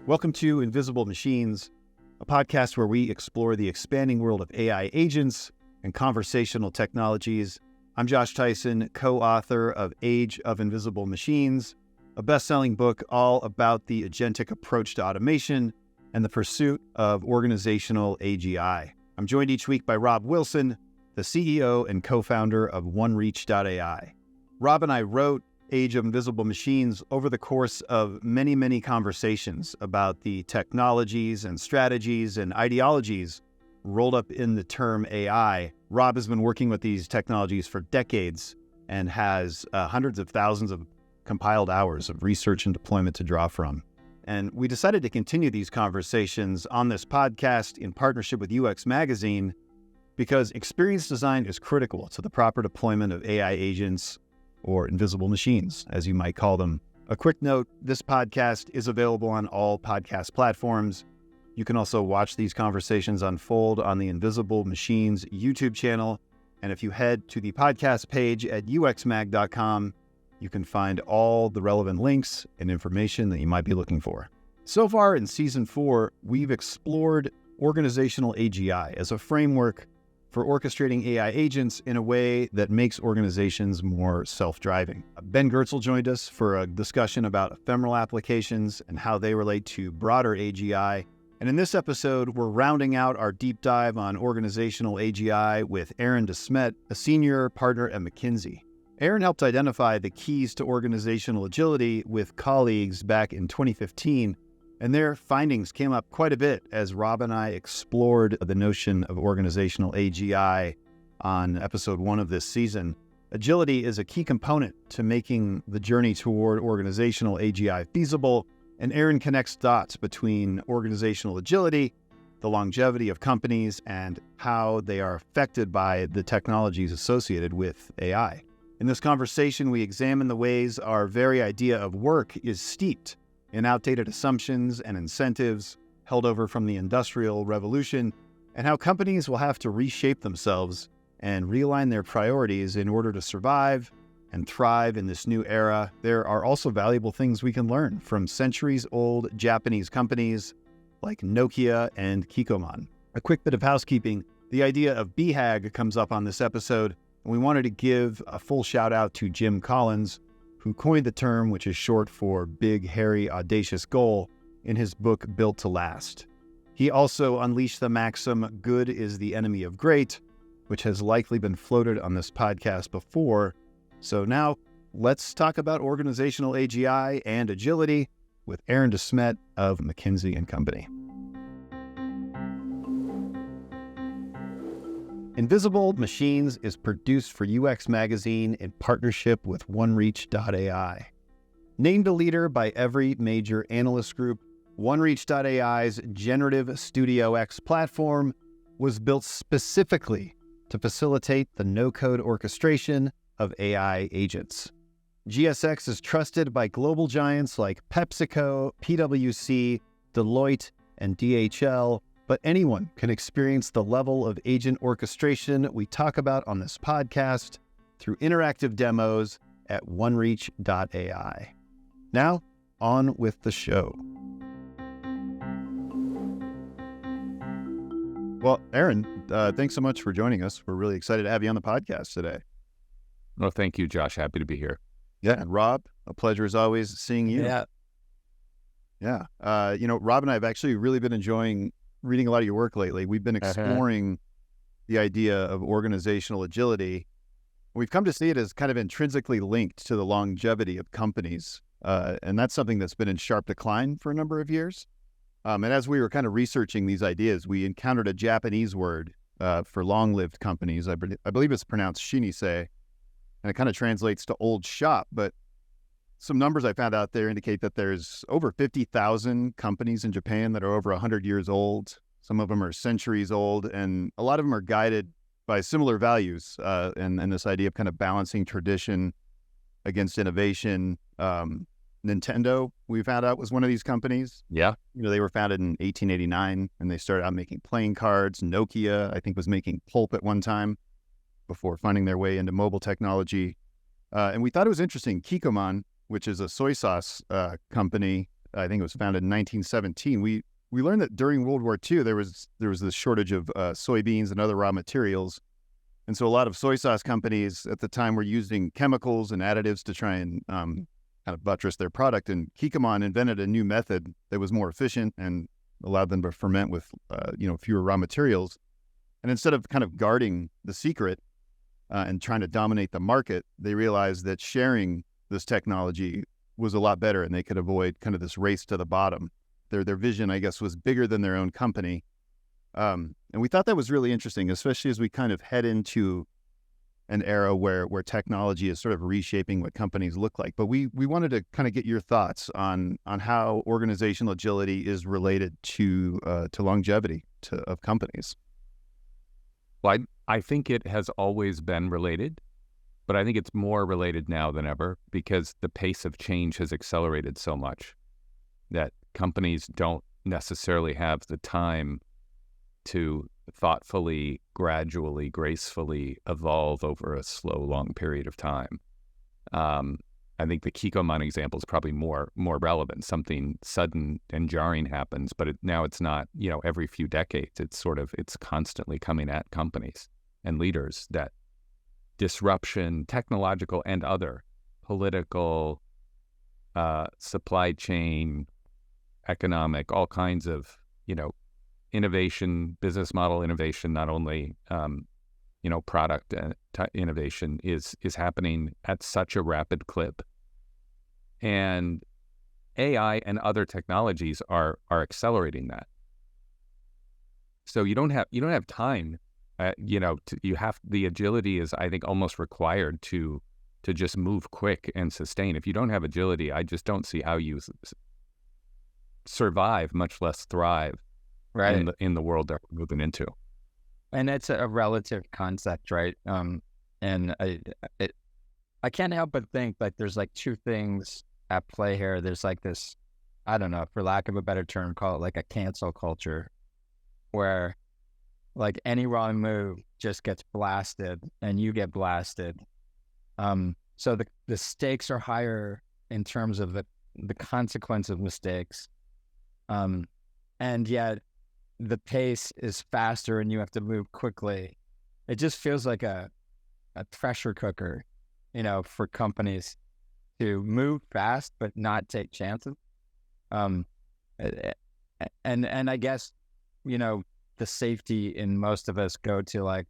Welcome to Invisible Machines, a podcast where we explore the expanding world of AI agents and conversational technologies. I'm Josh Tyson, co-author of Age of Invisible Machines, a best-selling book all about the agentic approach to automation and the pursuit of organizational AGI. I'm joined each week by Rob Wilson, the CEO and co-founder of OneReach.ai. Rob and I wrote Age of Invisible Machines over the course of many conversations about the technologies and strategies and ideologies rolled up in the term AI. Rob has been working with these technologies for decades and has hundreds of thousands of compiled hours of research and deployment to draw from. And we decided to continue these conversations on this podcast in partnership with UX Magazine because experience design is critical to the proper deployment of AI agents, or invisible machines, as you might call them. A quick note, this podcast is available on all podcast platforms. You can also watch these conversations unfold on the Invisible Machines YouTube channel. And if you head to the podcast page at uxmag.com, you can find all the relevant links and information that you might be looking for. So far in Season 4, we've explored organizational AGI as a framework for orchestrating AI agents in a way that makes organizations more self-driving. Ben Goertzel joined us for a discussion about ephemeral applications and how they relate to broader AGI. And in this episode, we're rounding out our deep dive on organizational AGI with Aaron De Smet, a senior partner at McKinsey. Aaron helped identify the keys to organizational agility with colleagues back in 2015, and their findings came up quite a bit as Rob and I explored the notion of organizational AGI on episode 1 of this season. Agility is a key component to making the journey toward organizational AGI feasible, and Aaron connects dots between organizational agility, the longevity of companies, and how they are affected by the technologies associated with AI. In this conversation, we examine the ways our very idea of work is steeped in outdated assumptions and incentives held over from the Industrial Revolution, and how companies will have to reshape themselves and realign their priorities in order to survive and thrive in this new era. There are also valuable things we can learn from centuries-old Japanese companies like Nokia and Kikoman. A quick bit of housekeeping. The idea of BHAG comes up on this episode, and we wanted to give a full shout out to Jim Collins, who coined the term, which is short for Big, Hairy, Audacious Goal, in his book Built to Last. He also unleashed the maxim, good is the enemy of great, which has likely been floated on this podcast before. So now, let's talk about organizational AGI and agility with Aaron De Smet of McKinsey Company. Invisible Machines is produced for UX Magazine in partnership with OneReach.ai. Named a leader by every major analyst group, OneReach.ai's Generative Studio X platform was built specifically to facilitate the no-code orchestration of AI agents. GSX is trusted by global giants like PepsiCo, PwC, Deloitte, and DHL, but anyone can experience the level of agent orchestration we talk about on this podcast through interactive demos at OneReach.ai. Now, on with the show. Well, Aaron, thanks so much for joining us. We're really excited to have you on the podcast today. Oh, thank you, Josh. Happy to be here. Yeah, and Rob, a pleasure as always seeing you. Yeah. Rob and I have actually really been enjoying reading a lot of your work lately. We've been exploring the idea of organizational agility. We've come to see it as kind of intrinsically linked to the longevity of companies. And that's something that's been in sharp decline for a number of years. And as we were kind of researching these ideas, we encountered a Japanese word for long-lived companies. I believe it's pronounced shinisei, and it kind of translates to old shop. But some numbers I found out there indicate that there's over 50,000 companies in Japan that are over 100 years old. Some of them are centuries old, and a lot of them are guided by similar values and this idea of kind of balancing tradition against innovation. Nintendo, we found out, was one of these companies. Yeah. They were founded in 1889, and they started out making playing cards. Nokia, I think, was making pulp at one time before finding their way into mobile technology. And we thought it was interesting. Kikoman, which is a soy sauce company, I think it was founded in 1917. We learned that during World War II, there was this shortage of soybeans and other raw materials. And so a lot of soy sauce companies at the time were using chemicals and additives to try and kind of buttress their product. And Kikkoman invented a new method that was more efficient and allowed them to ferment with, fewer raw materials. And instead of kind of guarding the secret and trying to dominate the market, they realized that sharing this technology was a lot better and they could avoid kind of this race to the bottom. Their vision, I guess, was bigger than their own company. And we thought that was really interesting, especially as we kind of head into an era where technology is sort of reshaping what companies look like. But we wanted to kind of get your thoughts on how organizational agility is related to longevity of companies. Well, I think it has always been related, but I think it's more related now than ever because the pace of change has accelerated so much that companies don't necessarily have the time to thoughtfully, gradually, gracefully evolve over a slow, long period of time. I think the Kikkoman example is probably more relevant. Something sudden and jarring happens, but now it's not, every few decades. It's constantly coming at companies and leaders that disruption, technological and other, political, supply chain, economic, all kinds of, innovation, business model innovation, not only, product innovation is happening at such a rapid clip. And AI and other technologies are accelerating that. So you don't have time, the agility is, I think, almost required to just move quick and sustain. If you don't have agility, I just don't see how you survive, much less thrive, right, in the world that we're moving into. And it's a relative concept, right? And I can't help but think like there's like two things at play here. There's like this, I don't know, for lack of a better term, call it like a cancel culture, where like any wrong move just gets blasted and you get blasted. So the stakes are higher in terms of the consequence of mistakes. And yet the pace is faster and you have to move quickly. It just feels like a pressure cooker, for companies to move fast but not take chances. And I guess, the safety in most of us go to like,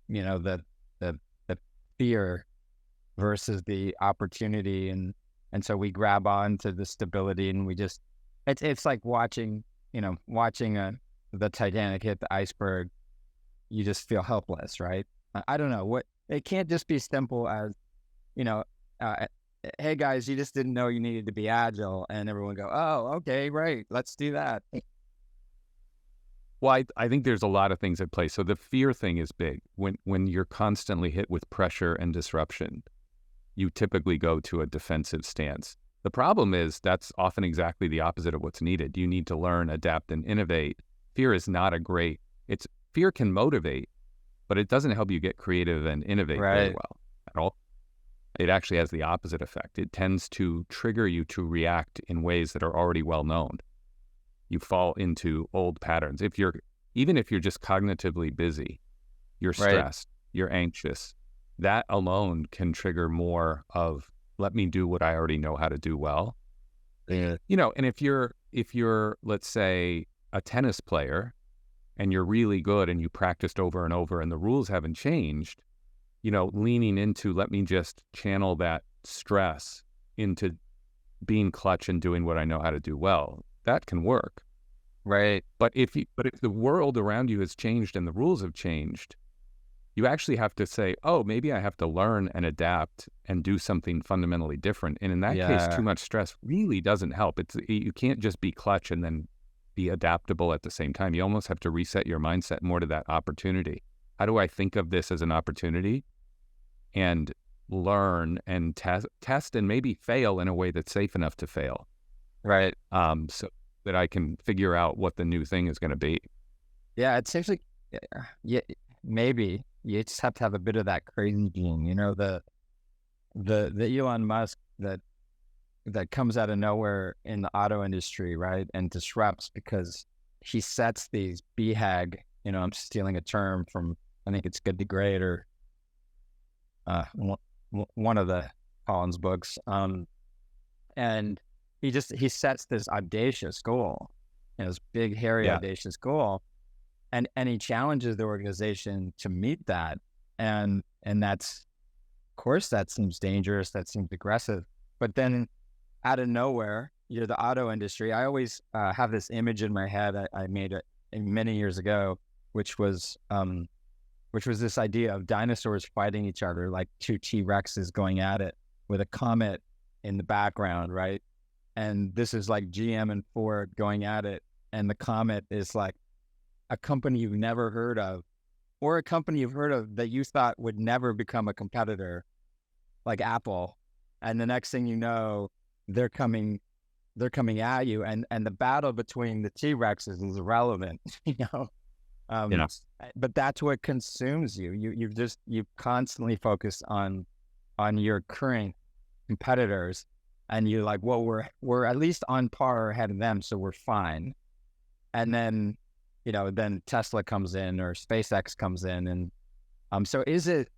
the fear versus the opportunity. And so we grab on to the stability and we just, it's like watching the Titanic hit the iceberg. You just feel helpless, right? I don't know it can't just be simple as, hey guys, you just didn't know you needed to be agile, and everyone go, oh, okay, right, let's do that. Well, I think there's a lot of things at play. So the fear thing is big. When you're constantly hit with pressure and disruption, you typically go to a defensive stance. The problem is that's often exactly the opposite of what's needed. You need to learn, adapt, and innovate. Fear is not fear can motivate, but it doesn't help you get creative and innovate very well at all. It actually has the opposite effect. It tends to trigger you to react in ways that are already well known. You fall into old patterns. Even if you're just cognitively busy, you're stressed, you're anxious, that alone can trigger more of, let me do what I already know how to do well. Yeah. And if you're, let's say, a tennis player and you're really good and you practiced over and over and the rules haven't changed, leaning into, let me just channel that stress into being clutch and doing what I know how to do well, that can work. Right. But if the world around you has changed and the rules have changed, you actually have to say, oh, maybe I have to learn and adapt and do something fundamentally different. And in that case, too much stress really doesn't help. You can't just be clutch and then be adaptable at the same time. You almost have to reset your mindset more to that opportunity. How do I think of this as an opportunity and learn and test and maybe fail in a way that's safe enough to fail? Right. So that I can figure out what the new thing is going to be. Yeah, it seems like, maybe you just have to have a bit of that crazy gene, the Elon Musk that that comes out of nowhere in the auto industry, right? And disrupts because he sets these BHAG, I'm stealing a term from, I think it's Good to Great or one of the Collins books. And he sets this audacious goal, this big, hairy, audacious goal. And he challenges the organization to meet that. And that's, of course, that seems dangerous. That seems aggressive. But then out of nowhere, you're the auto industry. I always have this image in my head. I made it many years ago, which was this idea of dinosaurs fighting each other, like two T-Rexes going at it with a comet in the background, right? And this is like GM and Ford going at it. And the comet is like a company you've never heard of, or a company you've heard of that you thought would never become a competitor, like Apple. And the next thing you know, they're coming at you. And the battle between the T-Rexes is irrelevant, But that's what consumes you. You constantly focus on your current competitors, and you're like, well, we're at least on par ahead of them, so we're fine. And then, then Tesla comes in or SpaceX comes in, and so is it,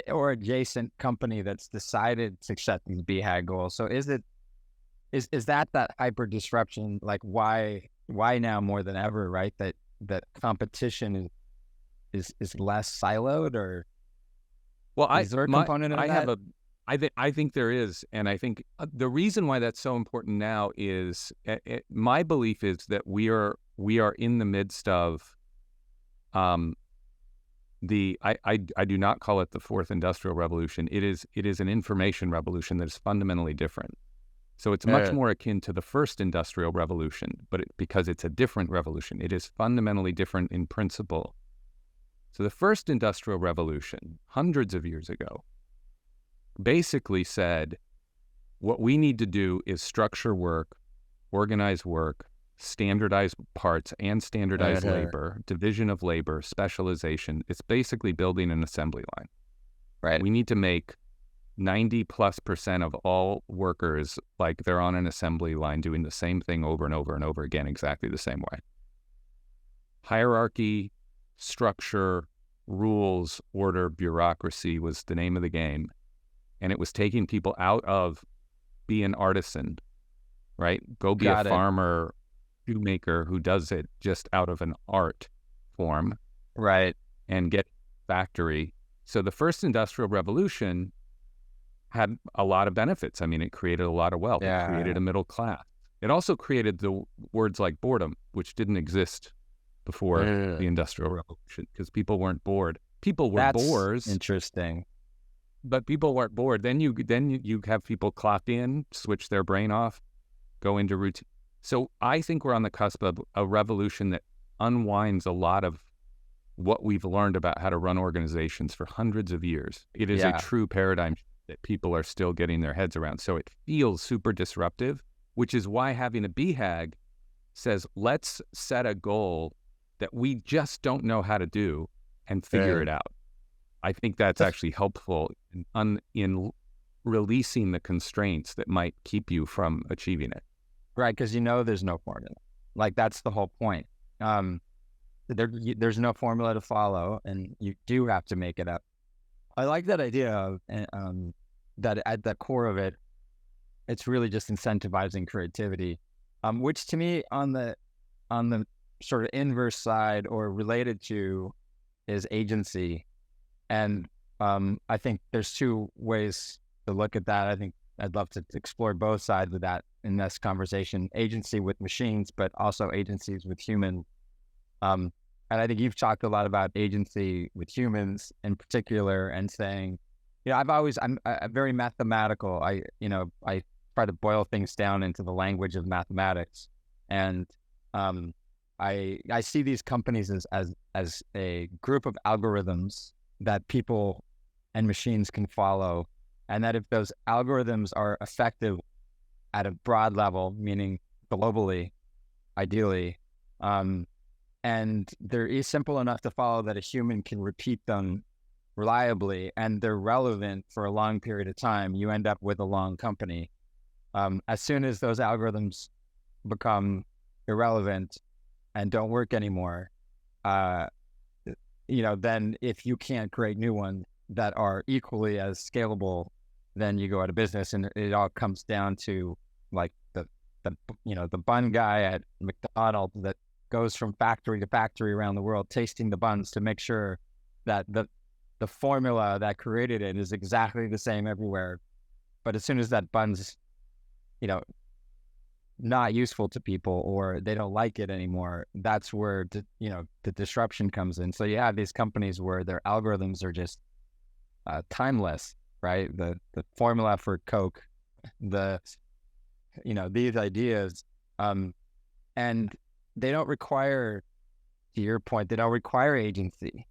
or adjacent company that's decided to set these BHAG goals? So is that hyper disruption? Like why now more than ever, right? That competition is less siloed, or is there a component of that? I think there is, and I think the reason why that's so important now is my belief is that we are in the midst of I do not call it the fourth industrial revolution. It is an information revolution that is fundamentally different. So it's much more akin to the first industrial revolution, but because it's a different revolution, it is fundamentally different in principle. So the first industrial revolution, hundreds of years ago, basically said, what we need to do is structure work, organize work, standardize parts and standardize labor, division of labor, specialization. It's basically building an assembly line. Right. We need to make 90+% of all workers like they're on an assembly line doing the same thing over and over and over again, exactly the same way. Hierarchy, structure, rules, order, bureaucracy was the name of the game. And it was taking people out of be an artisan, right? Go be a farmer, shoemaker who does it just out of an art form. Right. And get factory. So the first industrial revolution had a lot of benefits. I mean, it created a lot of wealth. It created a middle class. It also created the words like boredom, which didn't exist before the Industrial Revolution, because people weren't bored. People were bores. Interesting. But people weren't bored. Then you have people clock in, switch their brain off, go into routine. So I think we're on the cusp of a revolution that unwinds a lot of what we've learned about how to run organizations for hundreds of years. It is a true paradigm that people are still getting their heads around. So it feels super disruptive, which is why having a BHAG says, let's set a goal that we just don't know how to do and figure it out. I think that's actually helpful in releasing the constraints that might keep you from achieving it. Right, because there's no formula. Like, that's the whole point. There's no formula to follow, and you do have to make it up. I like that idea of that at the core of it, it's really just incentivizing creativity, which to me on the sort of inverse side or related to is agency. And I think there's two ways to look at that. I think I'd love to explore both sides of that in this conversation: agency with machines, but also agencies with humans. And I think you've talked a lot about agency with humans in particular, and saying, I'm very mathematical. I try to boil things down into the language of mathematics, and I see these companies as a group of algorithms that people and machines can follow, and that if those algorithms are effective at a broad level, meaning globally, ideally, and they're simple enough to follow that a human can repeat them reliably and they're relevant for a long period of time, you end up with a long company. As soon as those algorithms become irrelevant and don't work anymore, then if you can't create new ones that are equally as scalable, then you go out of business. And it all comes down to like the bun guy at McDonald's that goes from factory to factory around the world, tasting the buns to make sure that the formula that created it is exactly the same everywhere. But as soon as that bun's, not useful to people or they don't like it anymore, that's where the disruption comes in. So you have these companies where their algorithms are just timeless, right? The formula for Coke, these ideas, and they don't require, to your point, they don't require agency.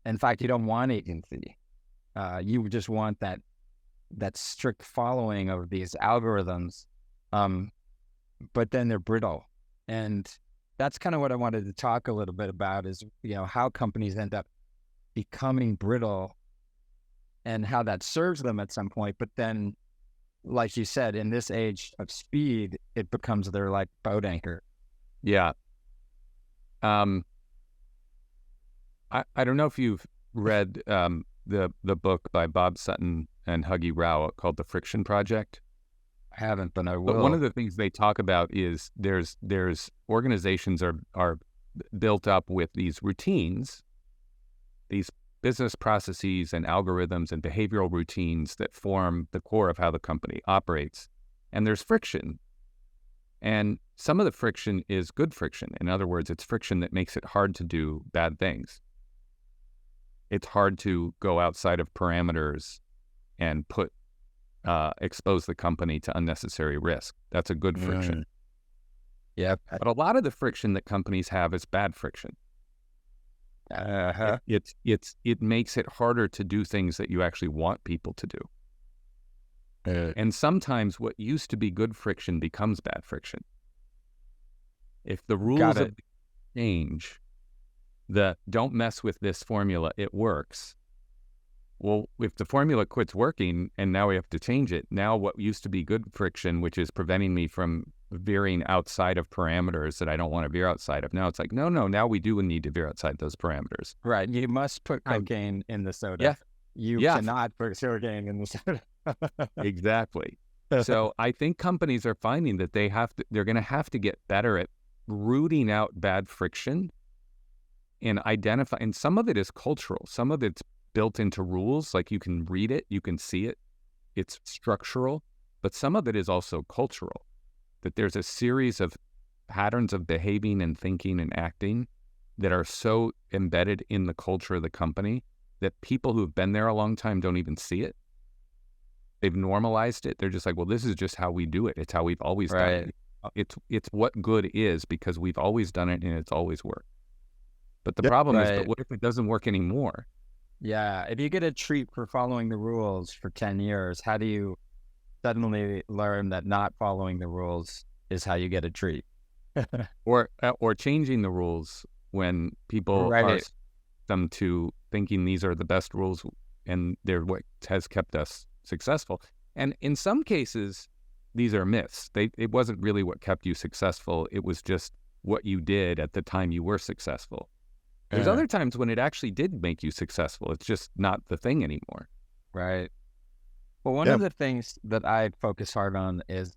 In fact, you don't want agency. You just want that strict following of these algorithms. But then they're brittle. And that's kind of what I wanted to talk a little bit about is, how companies end up becoming brittle and how that serves them at some point. But then, like you said, in this age of speed, it becomes their like boat anchor. Yeah. I don't know if you've read the book by Bob Sutton and Huggy Rao called The Friction Project. I haven't, but I will. But one of the things they talk about is there's organizations are built up with these routines, these business processes and algorithms and behavioral routines that form the core of how the company operates. And there's friction. And some of the friction is good friction. In other words, it's friction that makes it hard to do bad things. It's hard to go outside of parameters and expose the company to unnecessary risk. That's a good friction. Yeah. But a lot of the friction that companies have is bad friction. It makes it harder to do things that you actually want people to do. And sometimes what used to be good friction becomes bad friction. If the rules of change, don't mess with this formula, it works. Well, if the formula quits working and now we have to change it, now what used to be good friction, which is preventing me from veering outside of parameters that I don't want to veer outside of, now it's like, no, now we do need to veer outside those parameters. Right. You must put cocaine in the soda. Yeah. You cannot put cocaine in the soda. Exactly. So I think companies are finding that they're going to have to get better at rooting out bad friction and identifying. And some of it is cultural. Some of it's built into rules, like you can read it, you can see it, it's structural, but some of it is also cultural, that there's a series of patterns of behaving and thinking and acting that are so embedded in the culture of the company that people who've been there a long time don't even see it. They've normalized it. They're just like, well, this is just how we do it. It's how we've always done it. It's what good is because we've always done it and it's always worked. But the problem is, but what if it doesn't work anymore? Yeah, if you get a treat for following the rules for 10 years, how do you suddenly learn that not following the rules is how you get a treat? or changing the rules when people are them to thinking these are the best rules and they're what has kept us successful. And in some cases, these are myths. It wasn't really what kept you successful. It was just what you did at the time you were successful. There's other times when it actually did make you successful. It's just not the thing anymore. Right. Well, one of the things that I focus hard on is,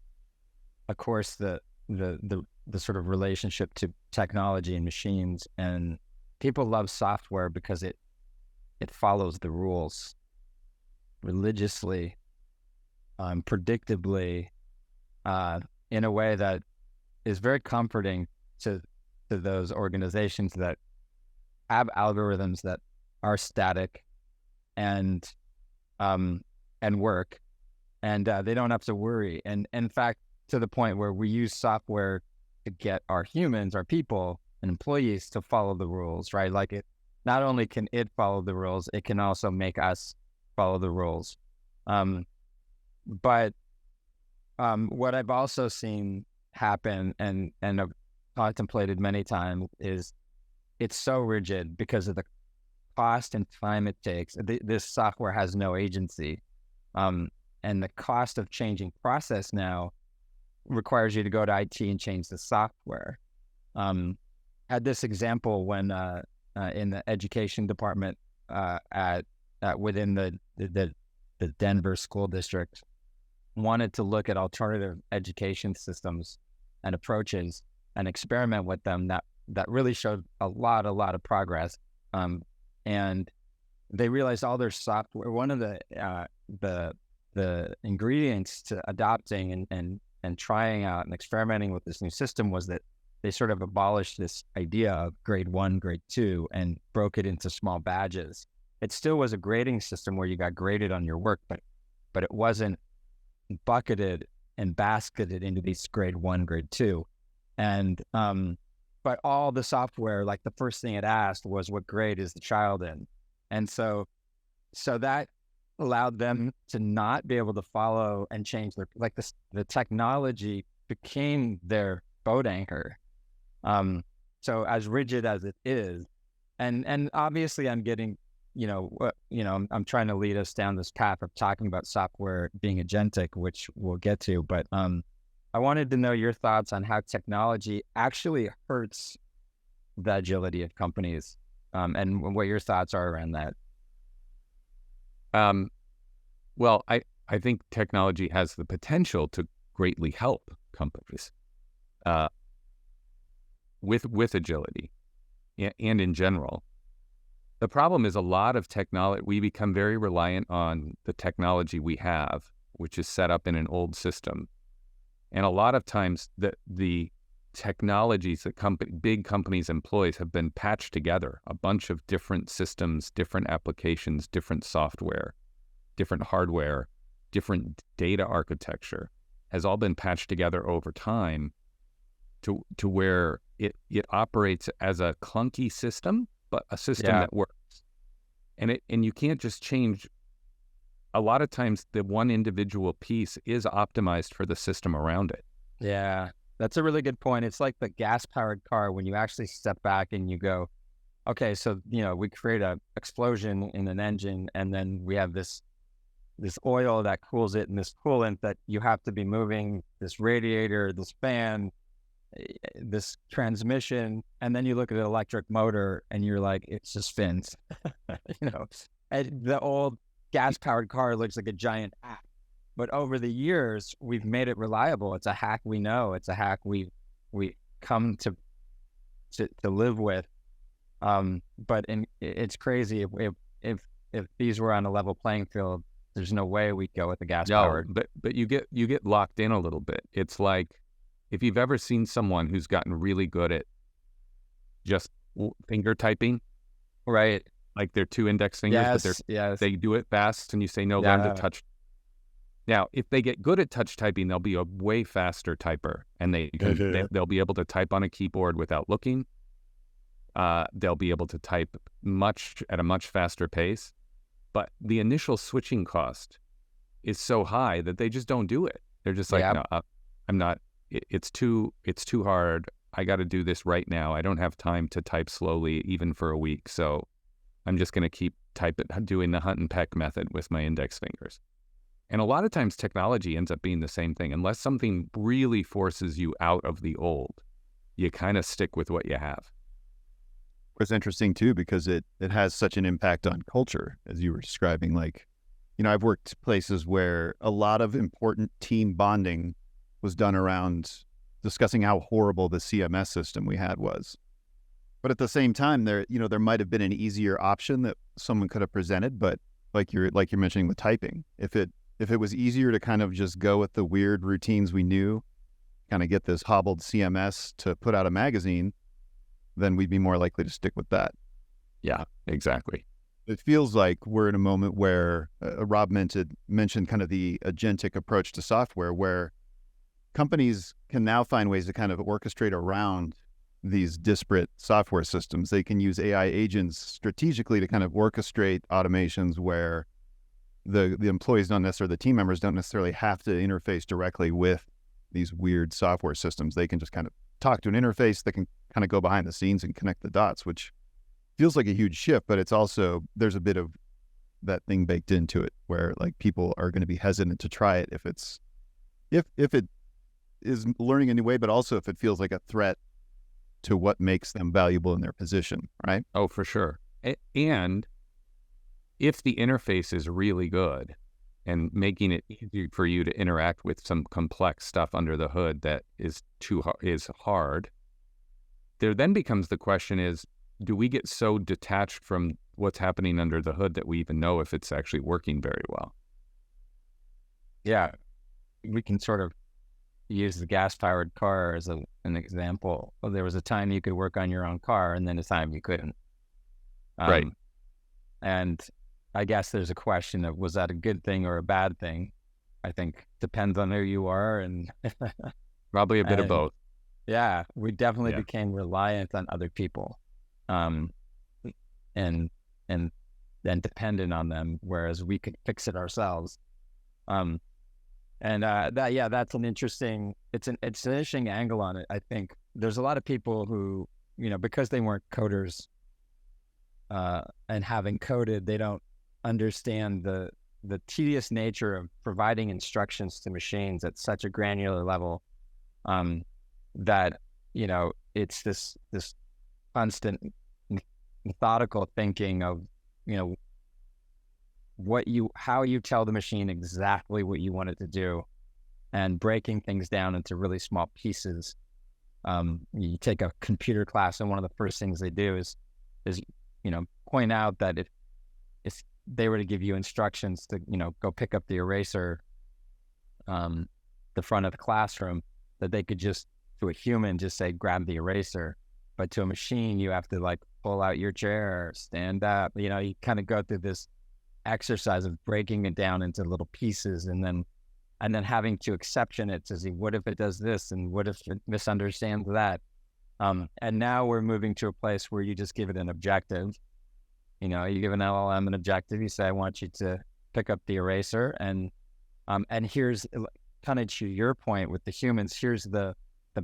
of course, the sort of relationship to technology and machines. And people love software because it follows the rules religiously, predictably, in a way that is very comforting to those organizations that have algorithms that are static and work, and they don't have to worry. And in fact, to the point where we use software to get our humans, our people and employees to follow the rules, right? Like not only can it follow the rules, it can also make us follow the rules. But what I've also seen happen and have contemplated many times is it's so rigid because of the cost and time it takes. This software has no agency. And the cost of changing process now requires you to go to IT and change the software. Had this example when in the education department within the Denver school district wanted to look at alternative education systems and approaches and experiment with them that really showed a lot of progress. And they realized all their software, one of the ingredients to adopting and trying out and experimenting with this new system was that they sort of abolished this idea of grade 1, grade 2, and broke it into small badges. It still was a grading system where you got graded on your work, but it wasn't bucketed and basketed into these grade 1, grade 2. And but all the software, like the first thing it asked was, what grade is the child in? And so that allowed them to not be able to follow and change their, like the technology became their boat anchor. So as rigid as it is, and obviously I'm getting, I'm trying to lead us down this path of talking about software being agentic, which we'll get to, but I wanted to know your thoughts on how technology actually hurts the agility of companies, and what your thoughts are around that. Well, I think technology has the potential to greatly help companies with agility and in general. The problem is a lot of technology, we become very reliant on the technology we have, which is set up in an old system. And a lot of times the technologies that big companies employs have been patched together. A bunch of different systems, different applications, different software, different hardware, different data architecture has all been patched together over time to where it operates as a clunky system, but a system that works. And you can't just change. A lot of times the one individual piece is optimized for the system around it. Yeah, that's a really good point. It's like the gas-powered car when you actually step back and you go, okay, so, we create a explosion in an engine, and then we have this oil that cools it and this coolant that you have to be moving, this radiator, this fan, this transmission, and then you look at an electric motor and you're like, it's just fins. And the old gas-powered car looks like a giant hack. But over the years, we've made it reliable. It's a hack we know. It's a hack we come to live with. But it's crazy. If these were on a level playing field, there's no way we'd go with the gas-powered. No, but you get locked in a little bit. It's like if you've ever seen someone who's gotten really good at just finger typing, right? Like they're two index fingers, but they do it fast, and you say, no, learn to touch. Now, if they get good at touch typing, they'll be a way faster typer, and they'll be able to type on a keyboard without looking. They'll be able to type at a much faster pace. But the initial switching cost is so high that they just don't do it. They're just like, no, I'm not. It's too hard. I got to do this right now. I don't have time to type slowly, even for a week. So I'm just going to keep doing the hunt and peck method with my index fingers. And a lot of times technology ends up being the same thing. Unless something really forces you out of the old, you kind of stick with what you have. It's interesting too, because it has such an impact on culture, as you were describing. Like, I've worked places where a lot of important team bonding was done around discussing how horrible the CMS system we had was. But at the same time, there might have been an easier option that someone could have presented. But like you're mentioning with typing, if it was easier to kind of just go with the weird routines we knew, kind of get this hobbled CMS to put out a magazine, then we'd be more likely to stick with that. Yeah, exactly. It feels like we're in a moment where Rob mentioned kind of the agentic approach to software, where companies can now find ways to kind of orchestrate around these disparate software systems. They can use AI agents strategically to kind of orchestrate automations where the employees the team members don't necessarily have to interface directly with these weird software systems. They can just kind of talk to an interface that can kind of go behind the scenes and connect the dots, which feels like a huge shift, but it's also, there's a bit of that thing baked into it where like people are going to be hesitant to try it if it is learning a new way, but also if it feels like a threat to what makes them valuable in their position, right? Oh, for sure. And if the interface is really good and making it easy for you to interact with some complex stuff under the hood that is hard, there then becomes the question is, do we get so detached from what's happening under the hood that we even know if it's actually working very well? Yeah, we can sort of use the gas-powered car as an example. Well, there was a time you could work on your own car, and then a time you couldn't. Right. And I guess there's a question of, was that a good thing or a bad thing? I think depends on who you are, and probably a bit of both. Yeah, we definitely became reliant on other people, and then dependent on them, whereas we could fix it ourselves. That's an interesting. It's an interesting angle on it. I think there's a lot of people who, because they weren't coders, and having coded, they don't understand the tedious nature of providing instructions to machines at such a granular level, that it's this constant methodical thinking of how you tell the machine exactly what you want it to do, and breaking things down into really small pieces. You take a computer class, and one of the first things they do is point out that if they were to give you instructions to go pick up the eraser, the front of the classroom, that they could just, to a human, just say grab the eraser, but to a machine you have to like pull out your chair, stand up, you kind of go through this exercise of breaking it down into little pieces, and then having to exception it to see what if it does this and what if it misunderstands that. And now we're moving to a place where you just give it an objective. You give an LLM an objective. You say, I want you to pick up the eraser, and here's kind of to your point with the humans. Here's the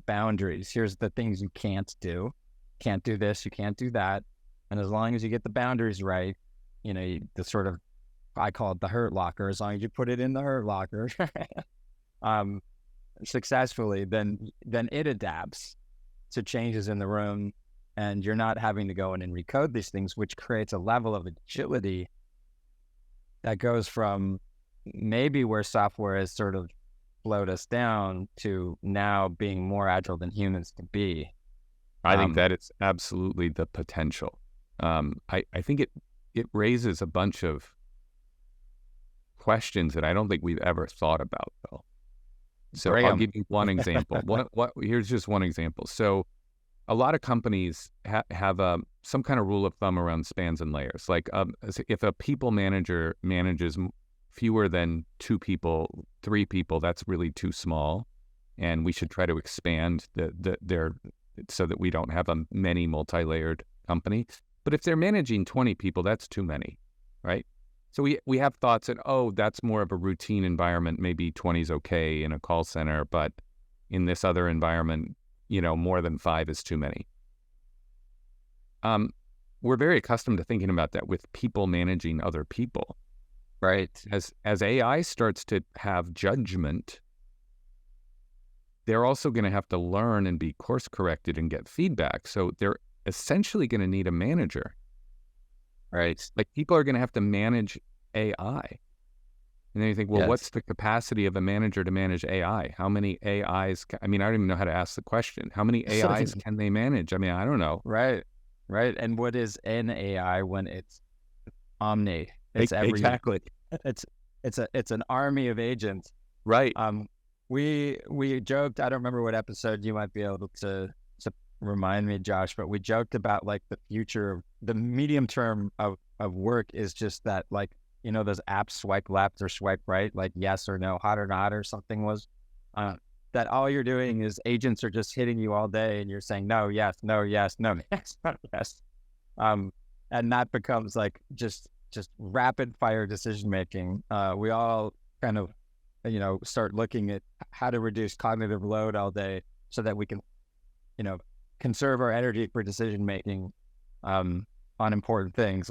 boundaries. Here's the things you can't do. Can't do this. You can't do that. And as long as you get the boundaries right, the sort of, I call it the hurt locker. As long as you put it in the hurt locker, successfully, then it adapts to changes in the room, and you're not having to go in and recode these things, which creates a level of agility that goes from maybe where software has sort of slowed us down to now being more agile than humans can be. I think that it's absolutely the potential. I think it raises a bunch of questions that I don't think we've ever thought about, though. So I'll give you one example. Here's just one example. So a lot of companies have some kind of rule of thumb around spans and layers. Like if a people manager manages fewer than 2 people, 3 people, that's really too small, and we should try to expand their so that we don't have a many multi-layered company. But if they're managing 20 people, that's too many, right? So we have thoughts that, that's more of a routine environment. Maybe 20 is okay in a call center, but in this other environment, more than 5 is too many. We're very accustomed to thinking about that with people managing other people, right? As AI starts to have judgment, they're also going to have to learn and be course corrected and get feedback. So they're essentially going to need a manager, right? Like people are going to have to manage AI. And then you think, well, what's the capacity of a manager to manage AI? How many AIs? I don't even know how to ask the question. How many AIs can they manage? I don't know. Right. And what is an AI when it's omni? It's exactly. It's an army of agents. Right. We joked. I don't remember what episode. You might be able to remind me, Josh. But we joked about like the future, the medium term of work is just that, like, those apps, swipe left or swipe right, like yes or no, hot or not, or something was, that all you're doing is agents are just hitting you all day, and you're saying no, yes, no, yes, no, yes, no, yes, and that becomes like just rapid fire decision making. We all kind of start looking at how to reduce cognitive load all day so that we can conserve our energy for decision making. unimportant things,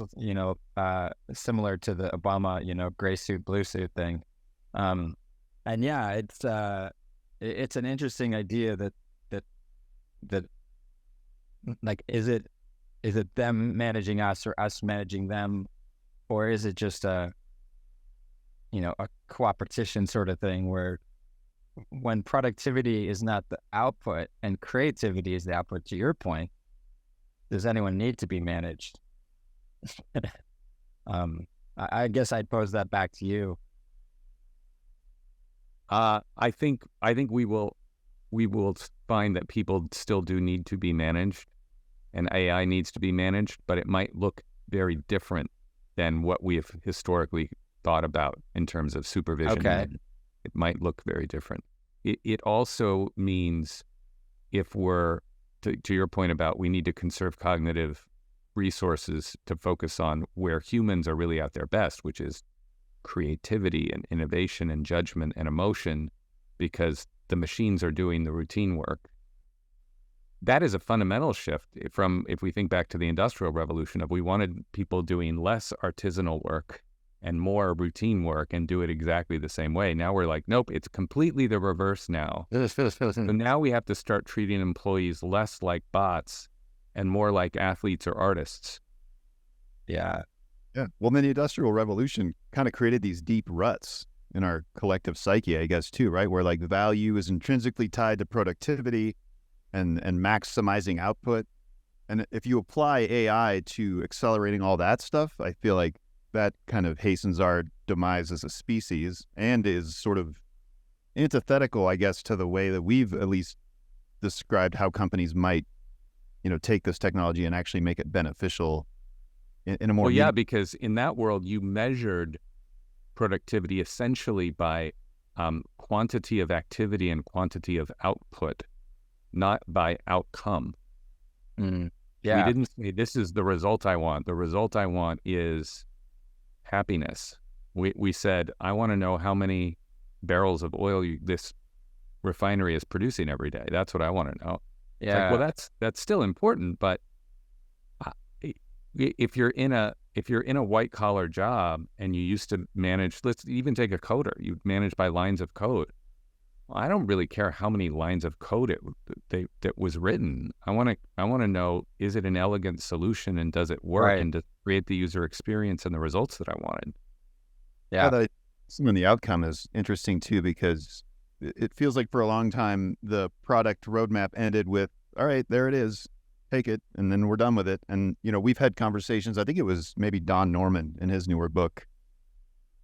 similar to the Obama, gray suit, blue suit thing. And yeah, it's an interesting idea that like, is it them managing us or us managing them, or is it just a cooperation sort of thing where when productivity is not the output and creativity is the output, to your point, does anyone need to be managed? I guess I'd pose that back to you. I think we will find that people still do need to be managed, and AI needs to be managed, but it might look very different than what we have historically thought about in terms of supervision. Okay. It might look very different. It also means, if we're, to your point about we need to conserve cognitive resources to focus on where humans are really at their best, which is creativity and innovation and judgment and emotion, because the machines are doing the routine work. That is a fundamental shift from, if we think back to the Industrial Revolution, of we wanted people doing less artisanal work and more routine work and do it exactly the same way. Now we're like, nope, it's completely the reverse now. So now we have to start treating employees less like bots and more like athletes or artists. Yeah. Yeah. Well, then the Industrial Revolution kind of created these deep ruts in our collective psyche, I guess, too, right? Where like value is intrinsically tied to productivity and maximizing output. And if you apply AI to accelerating all that stuff, I feel like that kind of hastens our demise as a species and is sort of antithetical, I guess, to the way that we've at least described how companies might, take this technology and actually make it beneficial in a more... Well, yeah, because in that world, you measured productivity essentially by quantity of activity and quantity of output, not by outcome. Yeah. We didn't say, this is the result I want. The result I want is happiness. We said, I want to know how many barrels of oil this refinery is producing every day. That's what I want to know. Yeah. It's like, well, that's still important, but if you're in a white collar job and you used to manage, let's even take a coder, you manage by lines of code. Well, I don't really care how many lines of code that was written. I want to know, is it an elegant solution and does it work, Right. and to create the user experience and the results that I wanted. Yeah. Some of the outcome is interesting too, because it feels like for a long time the product roadmap ended with, all right, there it is, take it, and then we're done with it. And we've had conversations. I think it was maybe Don Norman in his newer book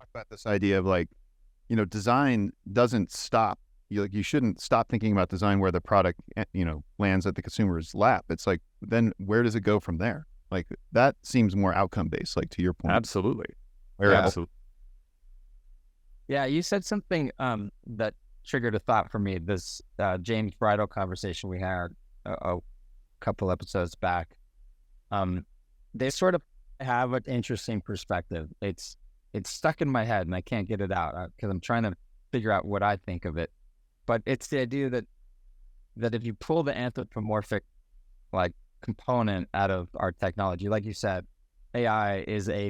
about this idea of like, design doesn't stop. You shouldn't stop thinking about design where the product lands at the consumer's lap. It's like, then where does it go from there? Like, that seems more outcome based, like to your point. Absolutely. Absolutely. Yeah, you said something that triggered a thought for me. This James Bridle conversation we had a couple episodes back. They sort of have an interesting perspective. It's stuck in my head and I can't get it out because I'm trying to figure out what I think of it. But it's the idea that if you pull the anthropomorphic like component out of our technology, like you said, AI is a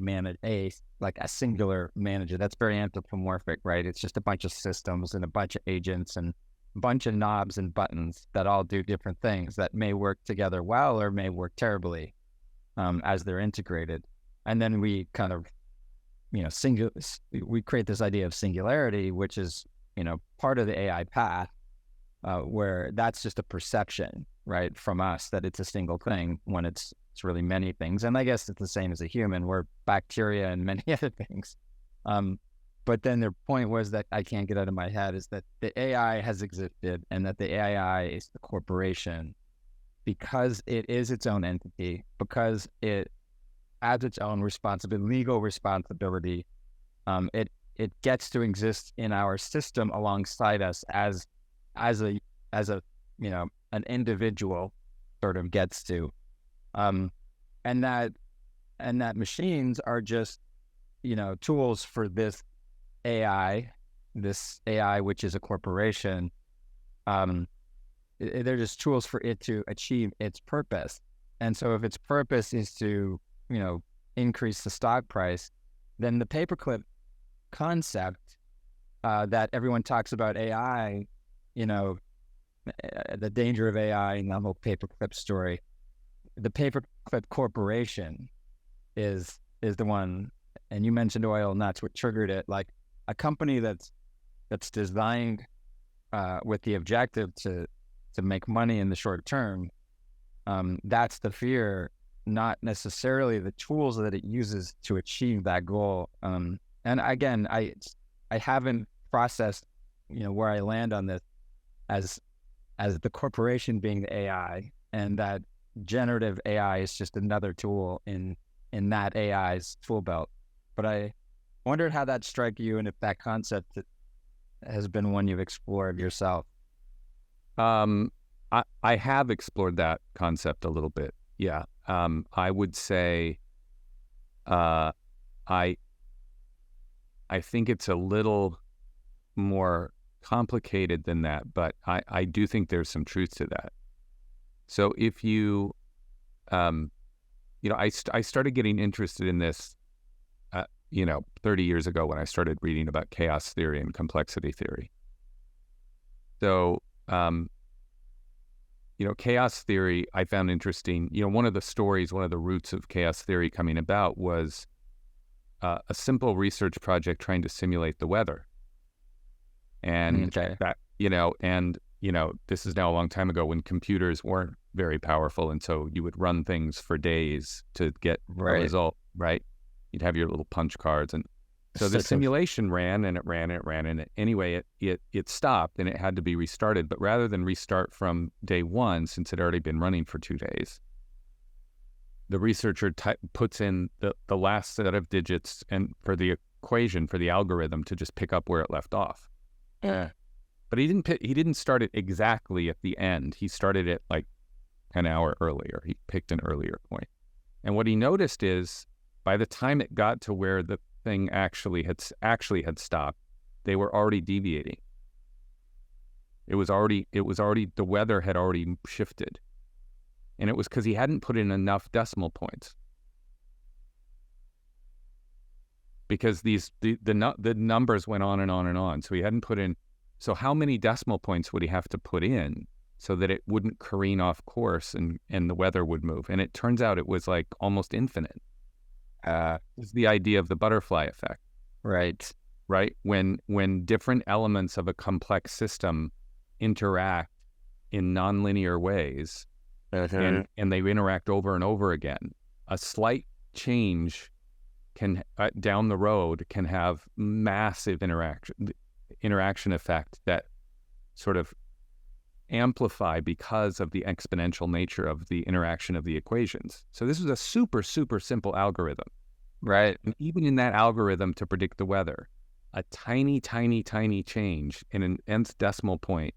singular manager. That's very anthropomorphic, right? It's just a bunch of systems and a bunch of agents and a bunch of knobs and buttons that all do different things that may work together well or may work terribly as they're integrated. And then we kind of, we create this idea of singularity, which is, part of the AI path, where that's just a perception, right, from us that it's a single thing when it's really many things. And I guess it's the same as a human. We're bacteria and many other things. But then their point was that I can't get out of my head is that the AI has existed and that the AI is the corporation because it is its own entity, because it has its own responsibility, legal responsibility. It gets to exist in our system alongside us as an individual sort of gets to. And that machines are just, tools for this AI, which is a corporation. They're just tools for it to achieve its purpose. And so if its purpose is to increase the stock price, then the paperclip concept that everyone talks about AI, the danger of AI and the whole paperclip story, the paperclip corporation is the one, and you mentioned oil, and that's what triggered it. Like a company that's designed with the objective to make money in the short term. That's the fear, not necessarily the tools that it uses to achieve that goal. And again, I haven't processed, where I land on this as the corporation being the AI, and that generative AI is just another tool in that AI's tool belt. But I wondered how that struck you, and if that concept has been one you've explored yourself. I have explored that concept a little bit. Yeah. I would say, I think it's a little more complicated than that, but I do think there's some truth to that. So if you, I started getting interested in this, 30 years ago when I started reading about chaos theory and complexity theory. So, chaos theory I found interesting. One of the roots of chaos theory coming about was a simple research project trying to simulate the weather. And that, this is now a long time ago when computers weren't very powerful. And so you would run things for days to get a result, right? You'd have your little punch cards. And so the simulation ran and it ran. And anyway, it stopped and it had to be restarted. But rather than restart from day one, since it had already been running for 2 days, the researcher puts in the last set of digits and for the equation, for the algorithm to just pick up where it left off. Yeah. But he didn't start it exactly at the end. He started it like an hour earlier. He picked an earlier point. And what he noticed is by the time it got to where the thing actually had stopped, they were already deviating. The weather had already shifted. And it was because he hadn't put in enough decimal points. Because the numbers went on and on and on. So he hadn't put in, so how many decimal points would he have to put in so that it wouldn't careen off course and the weather would move? And it turns out it was like almost infinite. Is the idea of the butterfly effect. Right. When different elements of a complex system interact in nonlinear ways, and they interact over and over again, a slight change can down the road can have massive interaction effect that sort of amplify because of the exponential nature of the interaction of the equations. So this is a super, super simple algorithm. Right. And even in that algorithm to predict the weather, a tiny, tiny, tiny change in an nth decimal point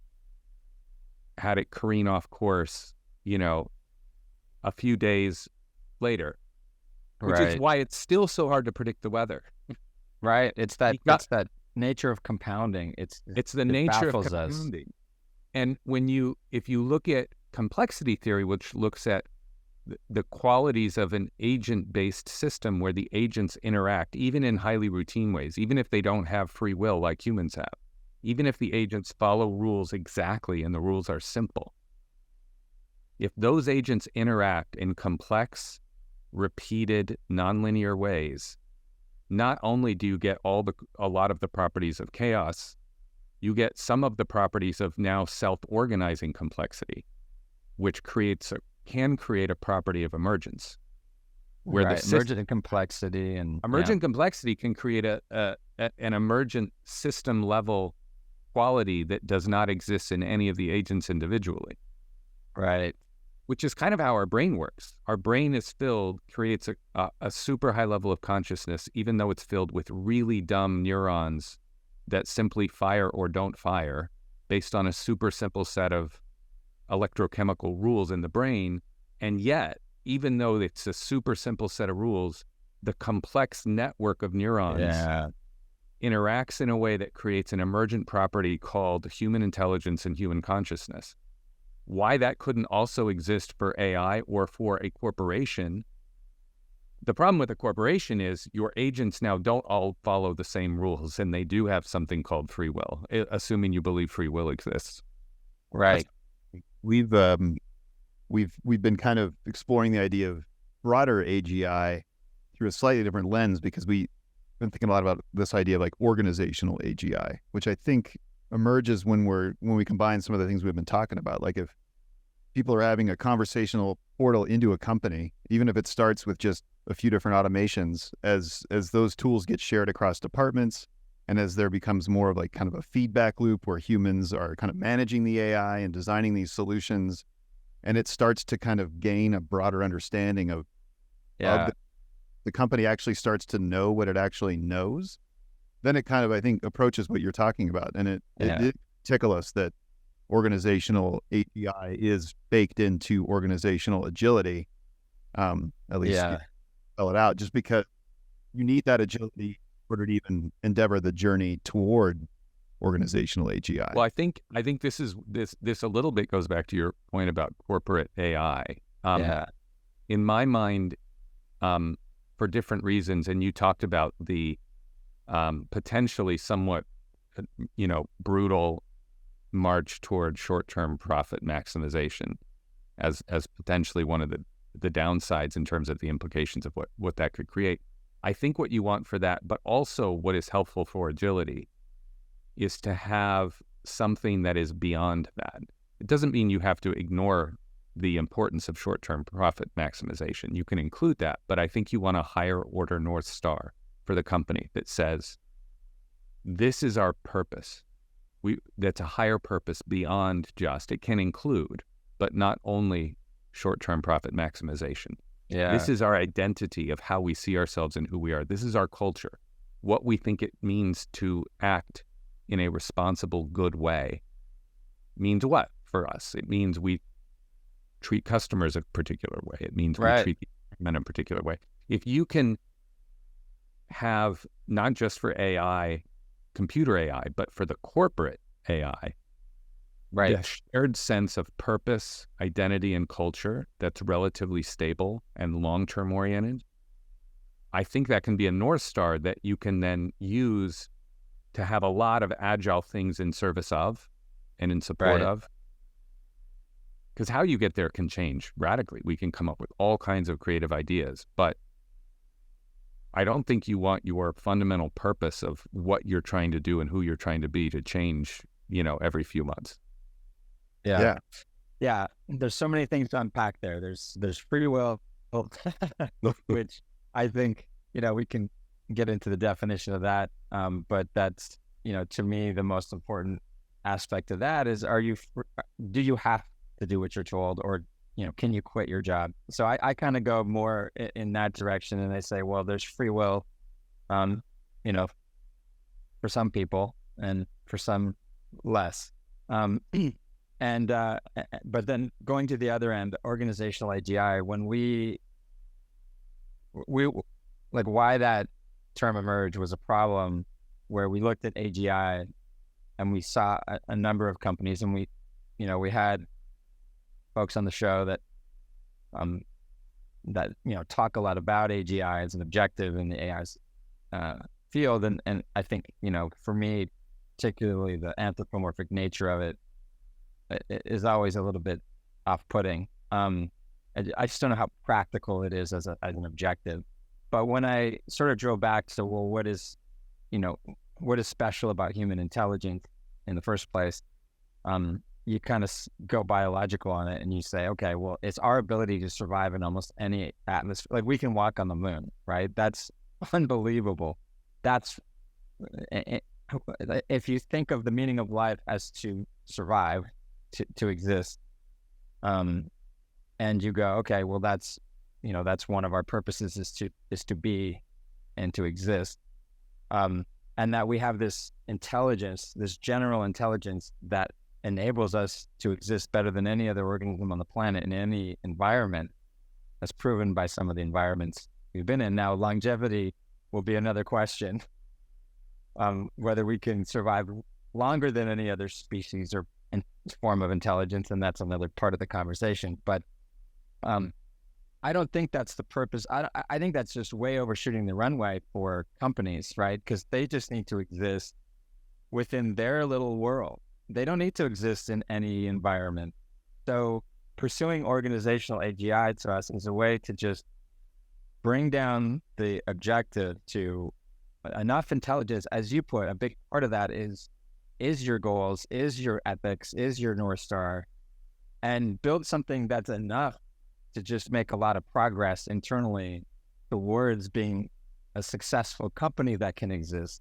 had it careen off course, a few days later, which is why it's still so hard to predict the weather. Right. It's that nature of compounding. It's the nature of compounding. Us. And if you look at complexity theory, which looks at the qualities of an agent-based system where the agents interact, even in highly routine ways, even if they don't have free will like humans have, even if the agents follow rules exactly and the rules are simple, if those agents interact in complex, repeated, nonlinear ways, not only do you get a lot of the properties of chaos, you get some of the properties of now self-organizing complexity, which can create a property of emergence. Where the emergent complexity complexity can create an emergent system level quality that does not exist in any of the agents individually. Right. Which is kind of how our brain works. Our brain creates a super high level of consciousness, even though it's filled with really dumb neurons that simply fire or don't fire based on a super simple set of electrochemical rules in the brain. And yet, even though it's a super simple set of rules, the complex network of neurons interacts in a way that creates an emergent property called human intelligence and human consciousness. Why that couldn't also exist for AI or for a corporation the problem with a corporation is your agents now don't all follow the same rules, and they do have something called free will, assuming you believe free will exists. Right. We've been kind of exploring the idea of broader AGI through a slightly different lens, because we've been thinking a lot about this idea of like organizational AGI, which I think emerges when we combine some of the things we've been talking about. Like if people are having a conversational portal into a company, even if it starts with just a few different automations, as those tools get shared across departments, and as there becomes more of like kind of a feedback loop where humans are kind of managing the AI and designing these solutions, and it starts to kind of gain a broader understanding of the company actually starts to know what it actually knows, then it kind of, I think, approaches what you're talking about. And it did tickle us that organizational AGI is baked into organizational agility, at least spell it out, just because you need that agility in order to even endeavor the journey toward organizational AGI. Well, I think this a little bit goes back to your point about corporate AI. In my mind, for different reasons, and you talked about the potentially somewhat, brutal march toward short-term profit maximization as potentially one of the downsides in terms of the implications of what that could create. I think what you want for that, but also what is helpful for agility, is to have something that is beyond that. It doesn't mean you have to ignore the importance of short-term profit maximization. You can include that, but I think you want a higher order North Star for the company that says, this is our purpose. That's a higher purpose beyond just, it can include, but not only short-term profit maximization. This is our identity of how we see ourselves and who we are. This is our culture. What we think it means to act in a responsible, good way means what for us? It means we treat customers a particular way. It means we treat men in a particular way. If you can have, not just for AI, computer AI, but for the corporate AI, a shared sense of purpose, identity, and culture that's relatively stable and long-term oriented, I think that can be a North Star that you can then use to have a lot of agile things in service of and in support of. Because how you get there can change radically. We can come up with all kinds of creative ideas, but I don't think you want your fundamental purpose of what you're trying to do and who you're trying to be to change, every few months. Yeah. There's so many things to unpack there. There's free will, which I think, we can get into the definition of that. But that's, to me, the most important aspect of that is, do you have to do what you're told, or, can you quit your job? So I kind of go more in that direction, and I say, well, there's free will, for some people and for some less. But then going to the other end, organizational AGI, when we like why that term emerged was a problem where we looked at AGI and we saw a number of companies, and we had folks on the show that talk a lot about AGI as an objective in the AI's field, and I think for me, particularly the anthropomorphic nature of it is always a little bit off-putting. I just don't know how practical it is as an objective. But when I sort of drove back to, well, what is special about human intelligence in the first place? You kind of go biological on it, and you say, okay, well, it's our ability to survive in almost any atmosphere. Like, we can walk on the moon, right? That's unbelievable. That's, if you think of the meaning of life as to survive, to exist, and you go, okay, well, that's one of our purposes is to be and to exist, and that we have this intelligence, this general intelligence that enables us to exist better than any other organism on the planet in any environment, as proven by some of the environments we've been in. Now, longevity will be another question, whether we can survive longer than any other species or form of intelligence, and that's another part of the conversation. But I don't think that's the purpose. I think that's just way overshooting the runway for companies, right? Because they just need to exist within their little world. They don't need to exist in any environment. So pursuing organizational AGI to us is a way to just bring down the objective to enough intelligence. As you put, a big part of that is your goals, is your ethics, is your North Star, and build something that's enough to just make a lot of progress internally towards being a successful company that can exist,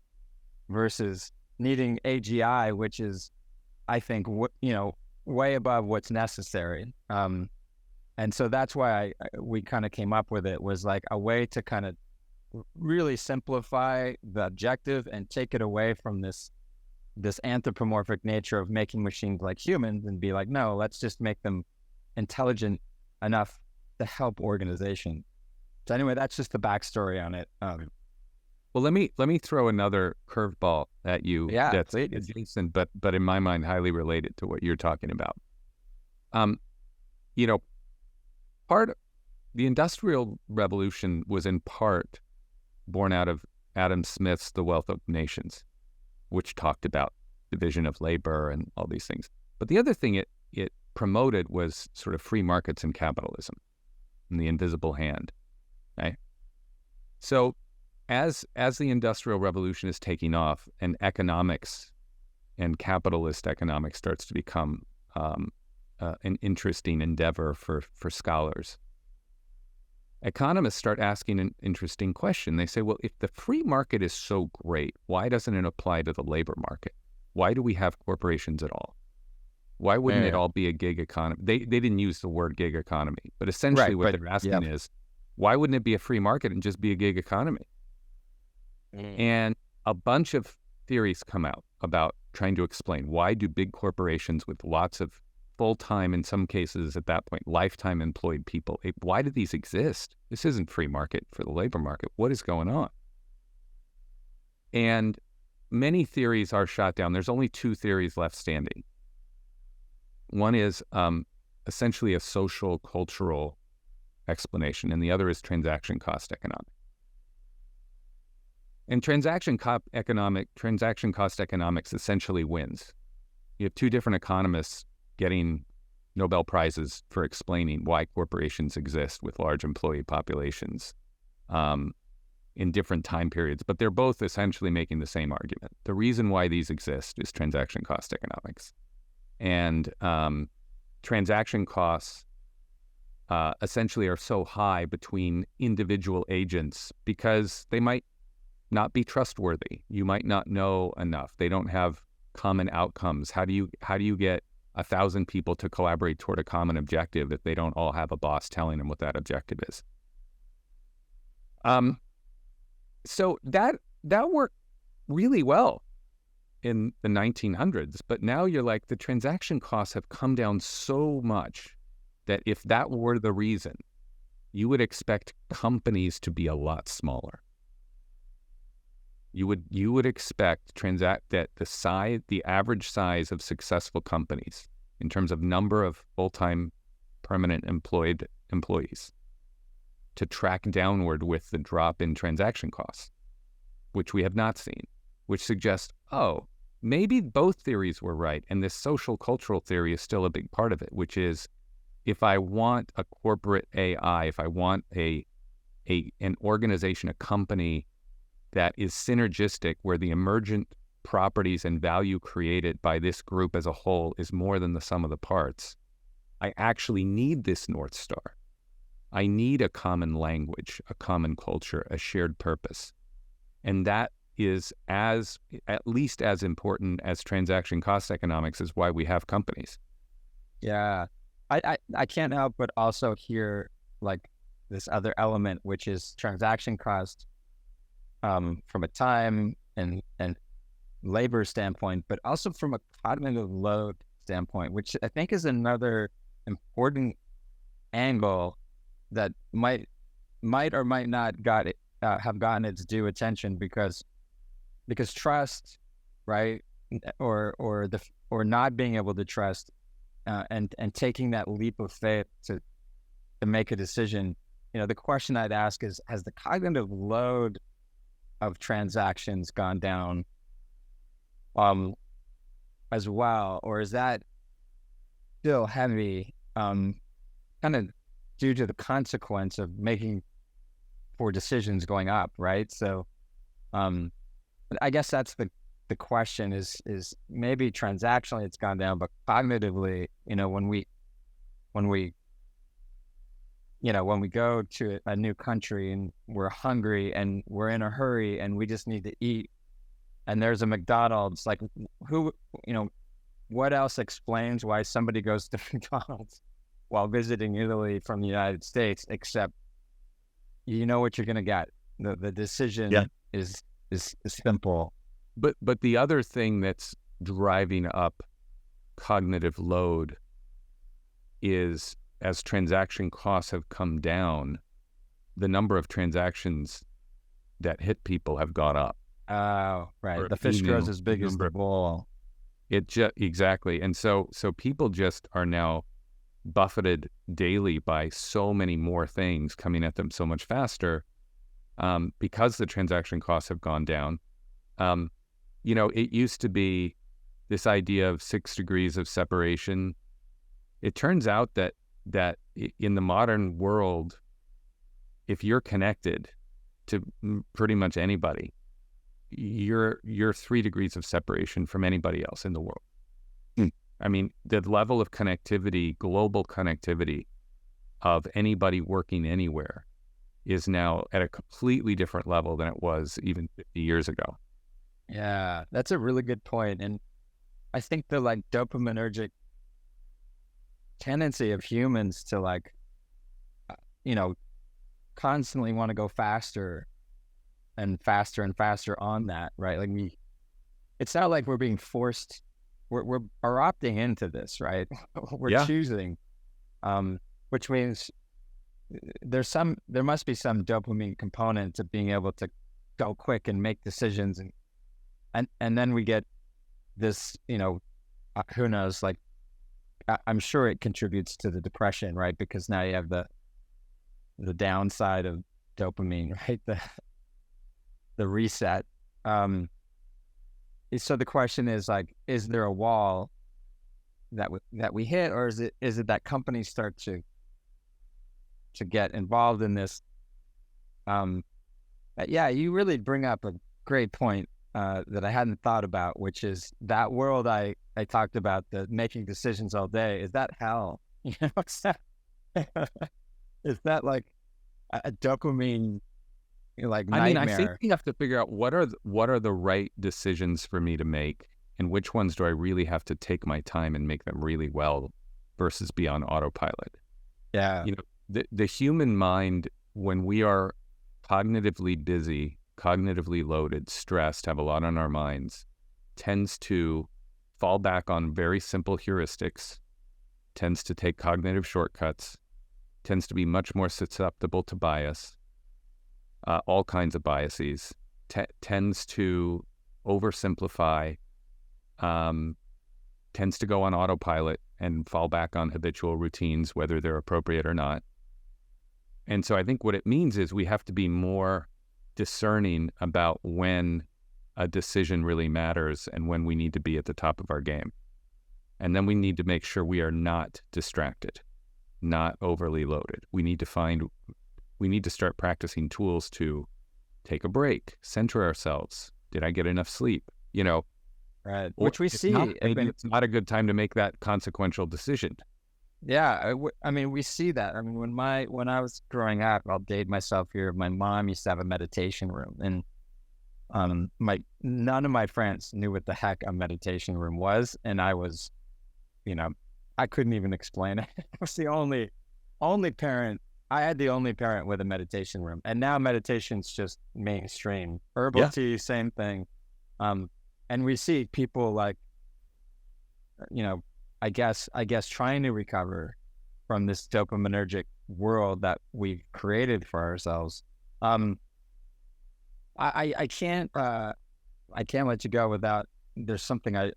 versus needing AGI, which is, I think, way above what's necessary. And so that's why we kind of came up with it, was like a way to kind of really simplify the objective and take it away from this anthropomorphic nature of making machines like humans, and be like, no, let's just make them intelligent enough to help organization. So anyway, that's just the backstory on it. Well, let me throw another curveball at you. Yeah, that's please. adjacent, but in my mind, highly related to what you're talking about. The Industrial Revolution was in part born out of Adam Smith's The Wealth of Nations, which talked about division of labor and all these things. But the other thing it promoted was sort of free markets and capitalism and the invisible hand. Right? So as the Industrial Revolution is taking off and economics and capitalist economics starts to become an interesting endeavor for scholars, economists start asking an interesting question. They say, well, if the free market is so great, why doesn't it apply to the labor market? Why do we have corporations at all? Why wouldn't it all be a gig economy? They didn't use the word gig economy, but essentially what they're asking is, why wouldn't it be a free market and just be a gig economy? And a bunch of theories come out about trying to explain, why do big corporations with lots of full-time, in some cases at that point, lifetime employed people, why do these exist? This isn't free market for the labor market. What is going on? And many theories are shot down. There's only two theories left standing. One is essentially a social, cultural explanation, and the other is transaction cost economics. And transaction cost economics essentially wins. You have two different economists getting Nobel Prizes for explaining why corporations exist with large employee populations in different time periods, but they're both essentially making the same argument. The reason why these exist is transaction cost economics. And transaction costs essentially are so high between individual agents because they might not be trustworthy. You might not know enough. They don't have common outcomes. How do you get 1,000 people to collaborate toward a common objective if they don't all have a boss telling them what that objective is? So that worked really well in the 1900s, but now you're like, the transaction costs have come down so much that if that were the reason, you would expect companies to be a lot smaller. You would expect that the average size of successful companies in terms of number of full-time permanent employees to track downward with the drop in transaction costs, which we have not seen, which suggests, oh, maybe both theories were right, and this social cultural theory is still a big part of it, which is, if I want a corporate AI, if I want an organization, a company that is synergistic, where the emergent properties and value created by this group as a whole is more than the sum of the parts, I actually need this North Star. I need a common language, a common culture, a shared purpose. And that is at least as important as transaction cost economics is why we have companies. Yeah. I can't help but also hear like this other element, which is transaction cost from a time and labor standpoint, but also from a cognitive load standpoint, which I think is another important angle that might or might not have gotten its due attention because trust, right, or not being able to trust and taking that leap of faith to make a decision the question I'd ask is, has the cognitive load of transactions gone down as well, or is that still heavy, kind of due to the consequence of making poor decisions going up, right? So, but I guess that's the question is maybe transactionally it's gone down, but cognitively, when we when we go to a new country and we're hungry and we're in a hurry and we just need to eat, and there's a McDonald's, like what else explains why somebody goes to McDonald's while visiting Italy from the United States, except you know what you're going to get. The decision is simple. But the other thing that's driving up cognitive load is, as transaction costs have come down, the number of transactions that hit people have gone up. Oh, right. The fish grows as big as the bowl. Exactly. And so people just are now buffeted daily by so many more things coming at them so much faster, because the transaction costs have gone down. It used to be this idea of 6 degrees of separation. It turns out that in the modern world, if you're connected to pretty much anybody, you're 3 degrees of separation from anybody else in the world. I mean, the level of connectivity, global connectivity of anybody working anywhere is now at a completely different level than it was even 50 years ago. Yeah, that's a really good point. And I think the dopaminergic tendency of humans to constantly want to go faster and faster and faster on that, right? It's not like we're being forced, we're opting into this, right? We're choosing, which means there must be some dopamine component to being able to go quick and make decisions, and then we get this, who knows, I'm sure it contributes to the depression, right? Because now you have the downside of dopamine, right? The reset. So the question is is there a wall that we hit, or is it that companies start to get involved in this? Yeah, you really bring up a great point that I hadn't thought about, which is that world I talked about, the making decisions all day. Is that hell? Is that like a dopamine nightmare? I mean, I think we have to figure out what are the right decisions for me to make, and which ones do I really have to take my time and make them really well versus be on autopilot. Yeah. The human mind, when we are cognitively busy, cognitively loaded, stressed, have a lot on our minds, tends to fall back on very simple heuristics, tends to take cognitive shortcuts, tends to be much more susceptible to bias, all kinds of biases, tends to oversimplify, tends to go on autopilot and fall back on habitual routines, whether they're appropriate or not. And so I think what it means is we have to be more discerning about when a decision really matters and when we need to be at the top of our game. And then we need to make sure we are not distracted, not overly loaded. We need to start practicing tools to take a break, center ourselves. Did I get enough sleep? Right. Which we see. It's not a good time to make that consequential decision. Yeah, I mean, we see that. I mean, when I was growing up, I'll date myself here. My mom used to have a meditation room, and none of my friends knew what the heck a meditation room was, and I was, I couldn't even explain it. I was the only parent. I had the only parent with a meditation room, and now meditation's just mainstream. Herbal tea, same thing, and we see people I guess trying to recover from this dopaminergic world that we've created for ourselves. I can't let you go without. There's something I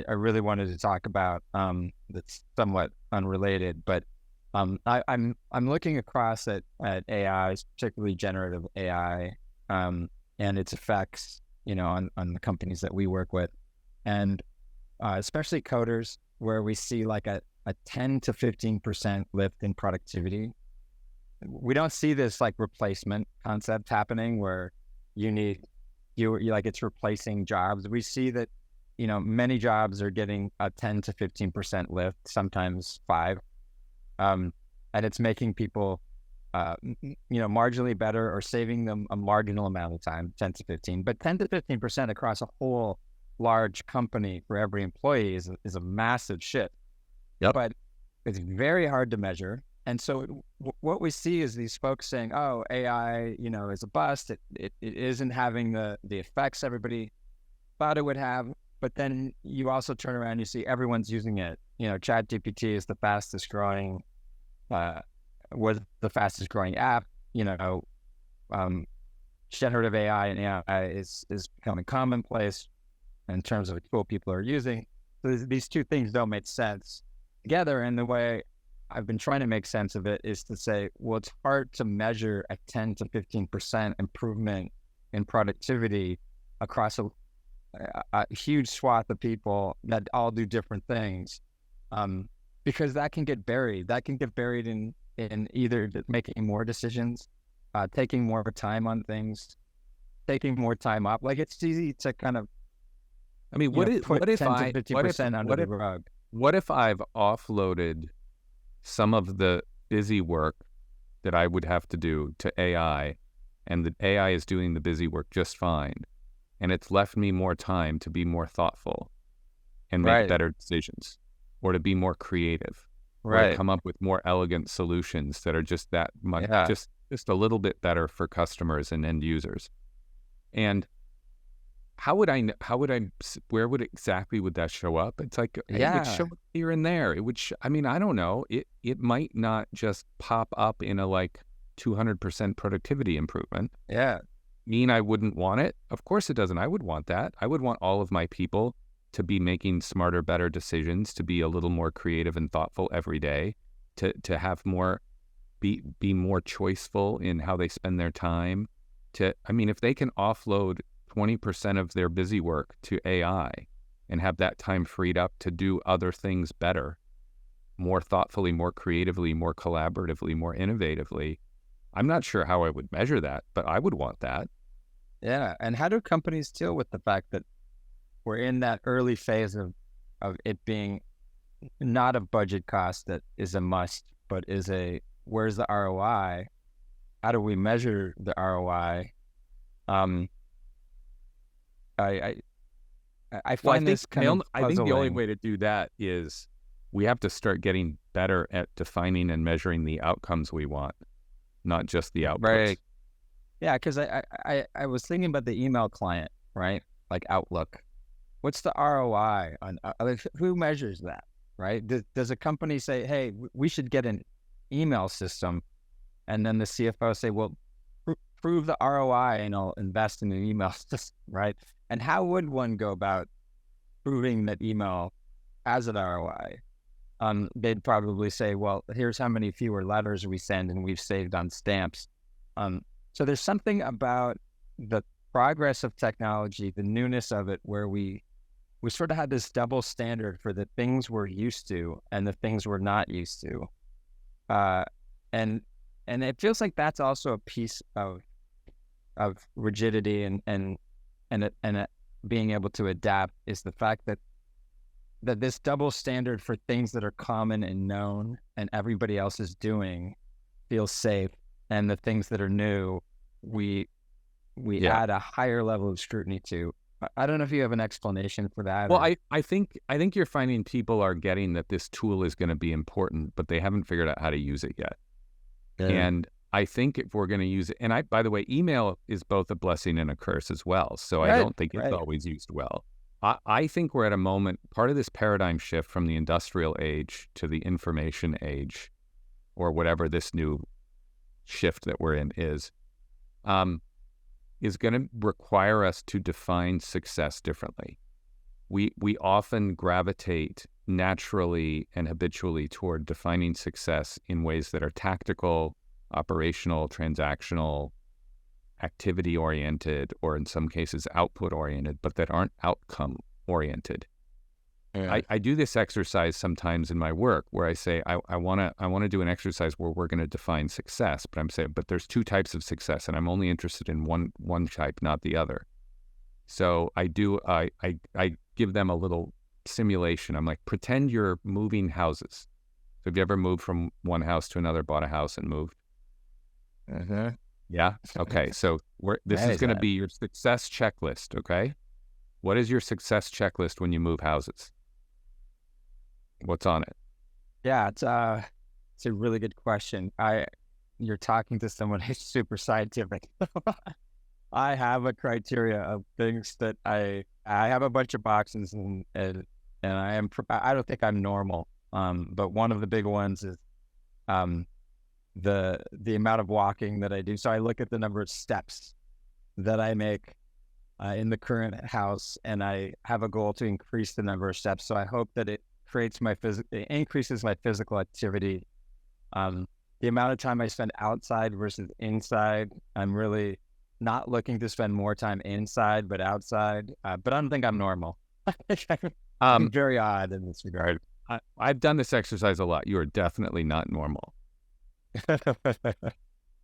really wanted to talk about that's somewhat unrelated, but I'm looking across at AI, particularly generative AI, and its effects, on the companies that we work with, and especially coders, where we see like a 10 to 15% lift in productivity. We don't see this like replacement concept happening where you like it's replacing jobs. We see that, many jobs are getting a 10 to 15% lift, sometimes 5. And it's making people, marginally better or saving them a marginal amount of time, 10 to 15. But 10 to 15% across a whole large company for every employee is a massive shift. Yep. But it's very hard to measure. And so what we see is these folks saying, oh, AI, is a bust. It isn't having the effects everybody thought it would have. But then you also turn around and you see everyone's using it. ChatGPT is the fastest growing, was the fastest growing app. Generative AI and AI is becoming commonplace in terms of the tool people are using. So these two things don't make sense together. And the way I've been trying to make sense of it is to say, well, it's hard to measure a 10 to 15% improvement in productivity across a huge swath of people that all do different things, because that can get buried. That can get buried in either making more decisions, taking more time on things, taking more time up. Like it's easy to kind of, what if 10 to 50% under the rug. What if I've offloaded some of the busy work that I would have to do to AI, and the AI is doing the busy work just fine, and it's left me more time to be more thoughtful and make better decisions, or to be more creative, or to come up with more elegant solutions that are just that much, just a little bit better for customers and end users. And where would that show up? It's like, it would show up here and there. It would, I don't know. It might not just pop up in a 200% productivity improvement. Yeah. Mean I wouldn't want it? Of course it doesn't. I would want that. I would want all of my people to be making smarter, better decisions, to be a little more creative and thoughtful every day, to have more, be more choiceful in how they spend their time. If they can offload 20% of their busy work to AI and have that time freed up to do other things better, more thoughtfully, more creatively, more collaboratively, more innovatively. I'm not sure how I would measure that, but I would want that. Yeah. And how do companies deal with the fact that we're in that early phase of it being not a budget cost that is a must, but is where's the ROI? How do we measure the ROI? I find this kind of puzzling. I think the only way to do that is we have to start getting better at defining and measuring the outcomes we want, not just the outputs. Right. Yeah, because I was thinking about the email client, right? Like Outlook. What's the ROI on? Who measures that, right? Does a company say, "Hey, we should get an email system," and then the CFO say, "Well, prove the ROI, and I'll invest in an email system," right? And how would one go about proving that email has an ROI? They'd probably say, "Well, here's how many fewer letters we send, and we've saved on stamps." So there's something about the progress of technology, the newness of it, where we sort of had this double standard for the things we're used to and the things we're not used to. And it feels like that's also a piece of rigidity and being able to adapt, is the fact that this double standard for things that are common and known and everybody else is doing feels safe, and the things that are new, we add a higher level of scrutiny to. I don't know if you have an explanation for that. Well, I think you're finding people are getting that this tool is going to be important, but they haven't figured out how to use it yet. Yeah. And I think if we're going to use it, and by the way, email is both a blessing and a curse as well. So I don't think it's always used well. I think we're at a moment, part of this paradigm shift from the industrial age to the information age, or whatever this new shift that we're in is going to require us to define success differently. We often gravitate naturally and habitually toward defining success in ways that are tactical, operational, transactional, activity-oriented, or in some cases output-oriented, but that aren't outcome-oriented. Yeah. I do this exercise sometimes in my work where I say, I want to do an exercise where we're going to define success, but I'm saying, but there's two types of success, and I'm only interested in one type, not the other. So I give them a little simulation. I'm like, pretend you're moving houses. So have you ever moved from one house to another, bought a house and moved? Uh-huh. Yeah. Okay. So this is going to be your success checklist. Okay. What is your success checklist when you move houses? What's on it? Yeah, it's a really good question. You're talking to someone who's super scientific. I have a criteria of things that I have a bunch of boxes, and I don't think I'm normal. But one of the big ones is the amount of walking that I do. So I look at the number of steps that I make in the current house, and I have a goal to increase the number of steps. So I hope that it increases my physical activity. The amount of time I spend outside versus inside, I'm really not looking to spend more time inside, but outside. But I don't think I'm normal. I'm very odd in this regard. I've done this exercise a lot. You are definitely not normal.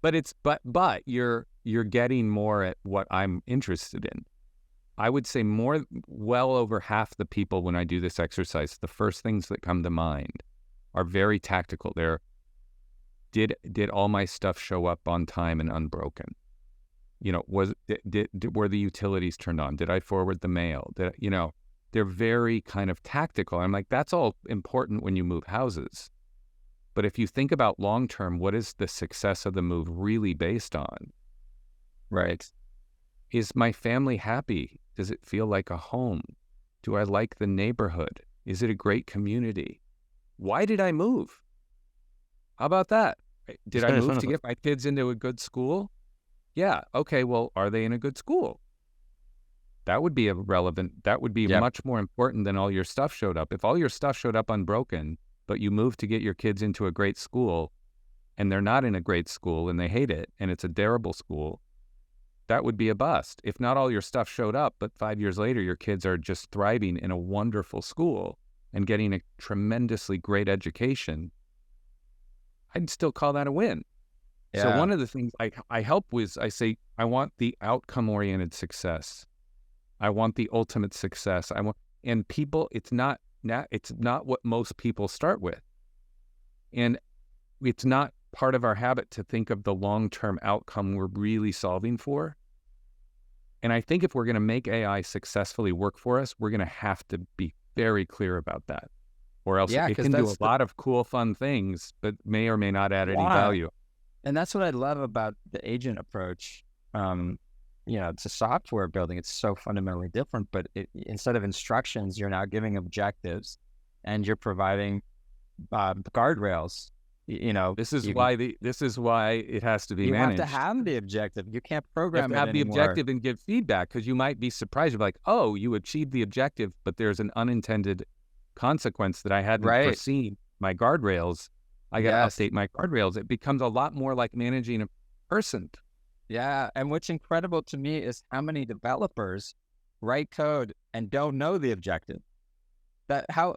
But you're getting more at what I'm interested in. I would say well over half the people when I do this exercise, the first things that come to mind are very tactical. Did all my stuff show up on time and unbroken? You know, were the utilities turned on? Did I forward the mail? They're very kind of tactical. I'm like, that's all important when you move houses. But if you think about long term, what is the success of the move really based on? Right? Is my family happy? Does it feel like a home? Do I like the neighborhood? Is it a great community? Why did I move? How about that? Did I move to get my kids into a good school? Yeah. Okay. Well, are they in a good school? That would be much more important than all your stuff showed up. If all your stuff showed up unbroken, but you moved to get your kids into a great school and they're not in a great school and they hate it and it's a terrible school, that would be a bust. If not all your stuff showed up, but 5 years later, your kids are just thriving in a wonderful school and getting a tremendously great education, I'd still call that a win. Yeah. So one of the things I help with, I say, I want the outcome-oriented success. I want the ultimate success. And people, it's not what most people start with. And it's not part of our habit to think of the long-term outcome we're really solving for. And I think if we're going to make AI successfully work for us, we're going to have to be very clear about that. Or else it can do a lot of cool, fun things, but may or may not add any value. And that's what I love about the agent approach. It's a software building. It's so fundamentally different, but instead of instructions, you're now giving objectives and you're providing guardrails. This is why it has to be managed. You have to have the objective. You can't program it anymore. You have to have the objective and give feedback, because you might be surprised. You're like, oh, you achieved the objective, but there's an unintended consequence that I hadn't foreseen. My guardrails, I got to update my guardrails. It becomes a lot more like managing a person. Yeah, and what's incredible to me is how many developers write code and don't know the objective. How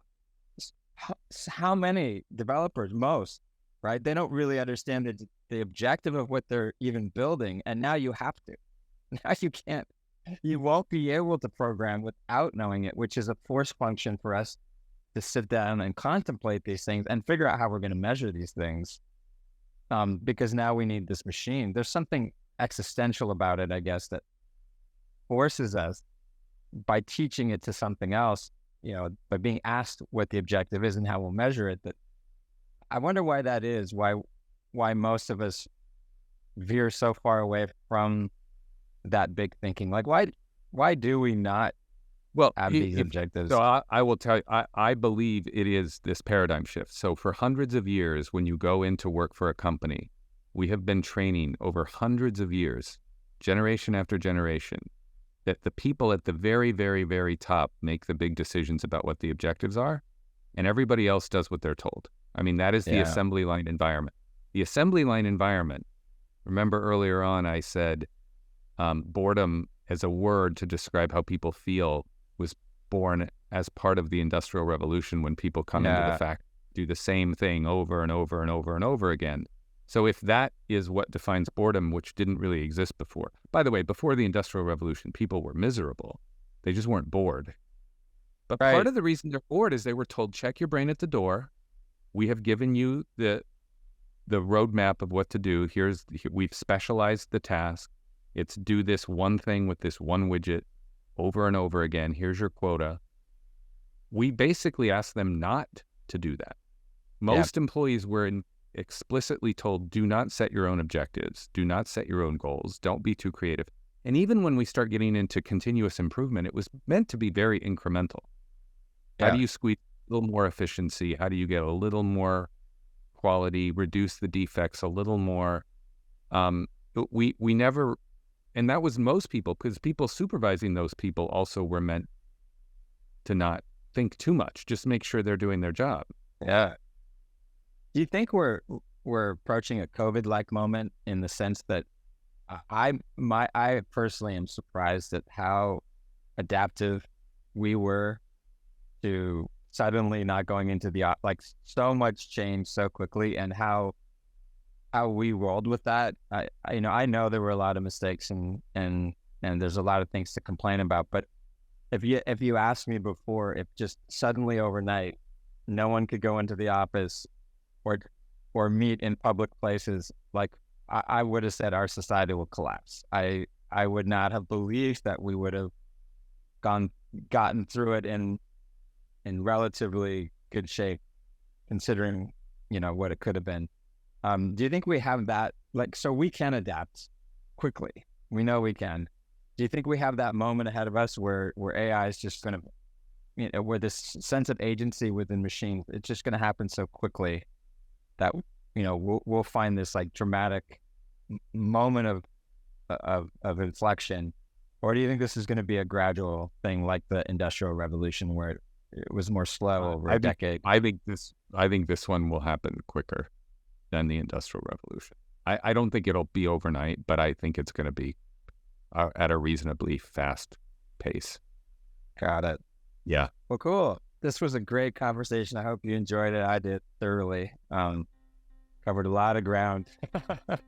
many developers, most, right? They don't really understand the objective of what they're even building, and now you have to. Now you won't be able to program without knowing it, which is a force function for us to sit down and contemplate these things and figure out how we're going to measure these things. Because now we need this machine. There's something existential about it, I guess, that forces us, by teaching it to something else, by being asked what the objective is and how we'll measure it. That I wonder why that is, why most of us veer so far away from that big thinking. Like, why do we not have these objectives? So I will tell you, I believe it is this paradigm shift. So for hundreds of years, when you go in to work for a company, we have been training over hundreds of years, generation after generation, that the people at the very, very, very top make the big decisions about what the objectives are. and everybody else does what they're told. I mean, that is the assembly line environment. The assembly line environment, remember earlier on I said boredom as a word to describe how people feel was born as part of the Industrial Revolution when people come into the fact, do the same thing over and over and over and over again. So if that is what defines boredom, which didn't really exist before. By the way, before the Industrial Revolution, people were miserable. They just weren't bored. But part of the reason they're bored is they were told, check your brain at the door. We have given you the roadmap of what to do. We've specialized the task. It's do this one thing with this one widget over and over again. Here's your quota. We basically asked them not to do that. Most employees were explicitly told, do not set your own objectives. Do not set your own goals. Don't be too creative. And even when we start getting into continuous improvement, it was meant to be very incremental. How do you squeeze a little more efficiency? How do you get a little more quality, reduce the defects a little more? We never, and that was most people, because people supervising those people also were meant to not think too much, just make sure they're doing their job. Yeah. Do you think we're approaching a COVID-like moment in the sense that I personally am surprised at how adaptive we were to suddenly not going into like so much change so quickly, and how we rolled with that. I know there were a lot of mistakes and there's a lot of things to complain about, but if you asked me before, if just suddenly overnight no one could go into the office or meet in public places, like I would have said our society will collapse. I would not have believed that we would have gotten through it in relatively good shape, considering what it could have been. Do you think we have that, like, so we can adapt quickly? We know we can. Do you think we have that moment ahead of us where AI is just going to, where this sense of agency within machines, it's just going to happen so quickly that we'll find this like dramatic moment of inflection? Or do you think this is going to be a gradual thing like the Industrial Revolution, where it was more slow over a decade? I think this one will happen quicker than the Industrial Revolution. I don't think it'll be overnight, but I think it's going to be at a reasonably fast pace. Got it. Yeah. Well, cool. This was a great conversation. I hope you enjoyed it. I did thoroughly. Covered a lot of ground. It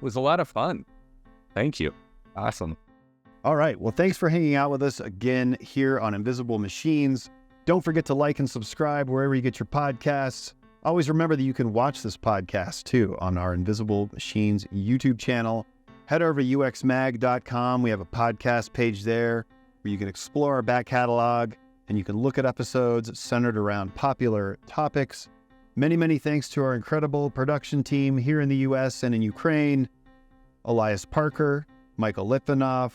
was a lot of fun. Thank you. Awesome. All right. Well, thanks for hanging out with us again here on Invisible Machines. Don't forget to like and subscribe wherever you get your podcasts. Always remember that you can watch this podcast too on our Invisible Machines YouTube channel. Head over to uxmag.com. We have a podcast page there where you can explore our back catalog and you can look at episodes centered around popular topics. Many, many thanks to our incredible production team here in the US and in Ukraine: Elias Parker, Michael Litvinov,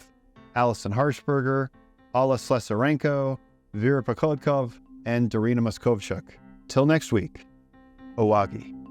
Allison Harshberger, Alla Slesarenko, Vera Pokodkov, and Darina Moskovchuk. Till next week, Owagi.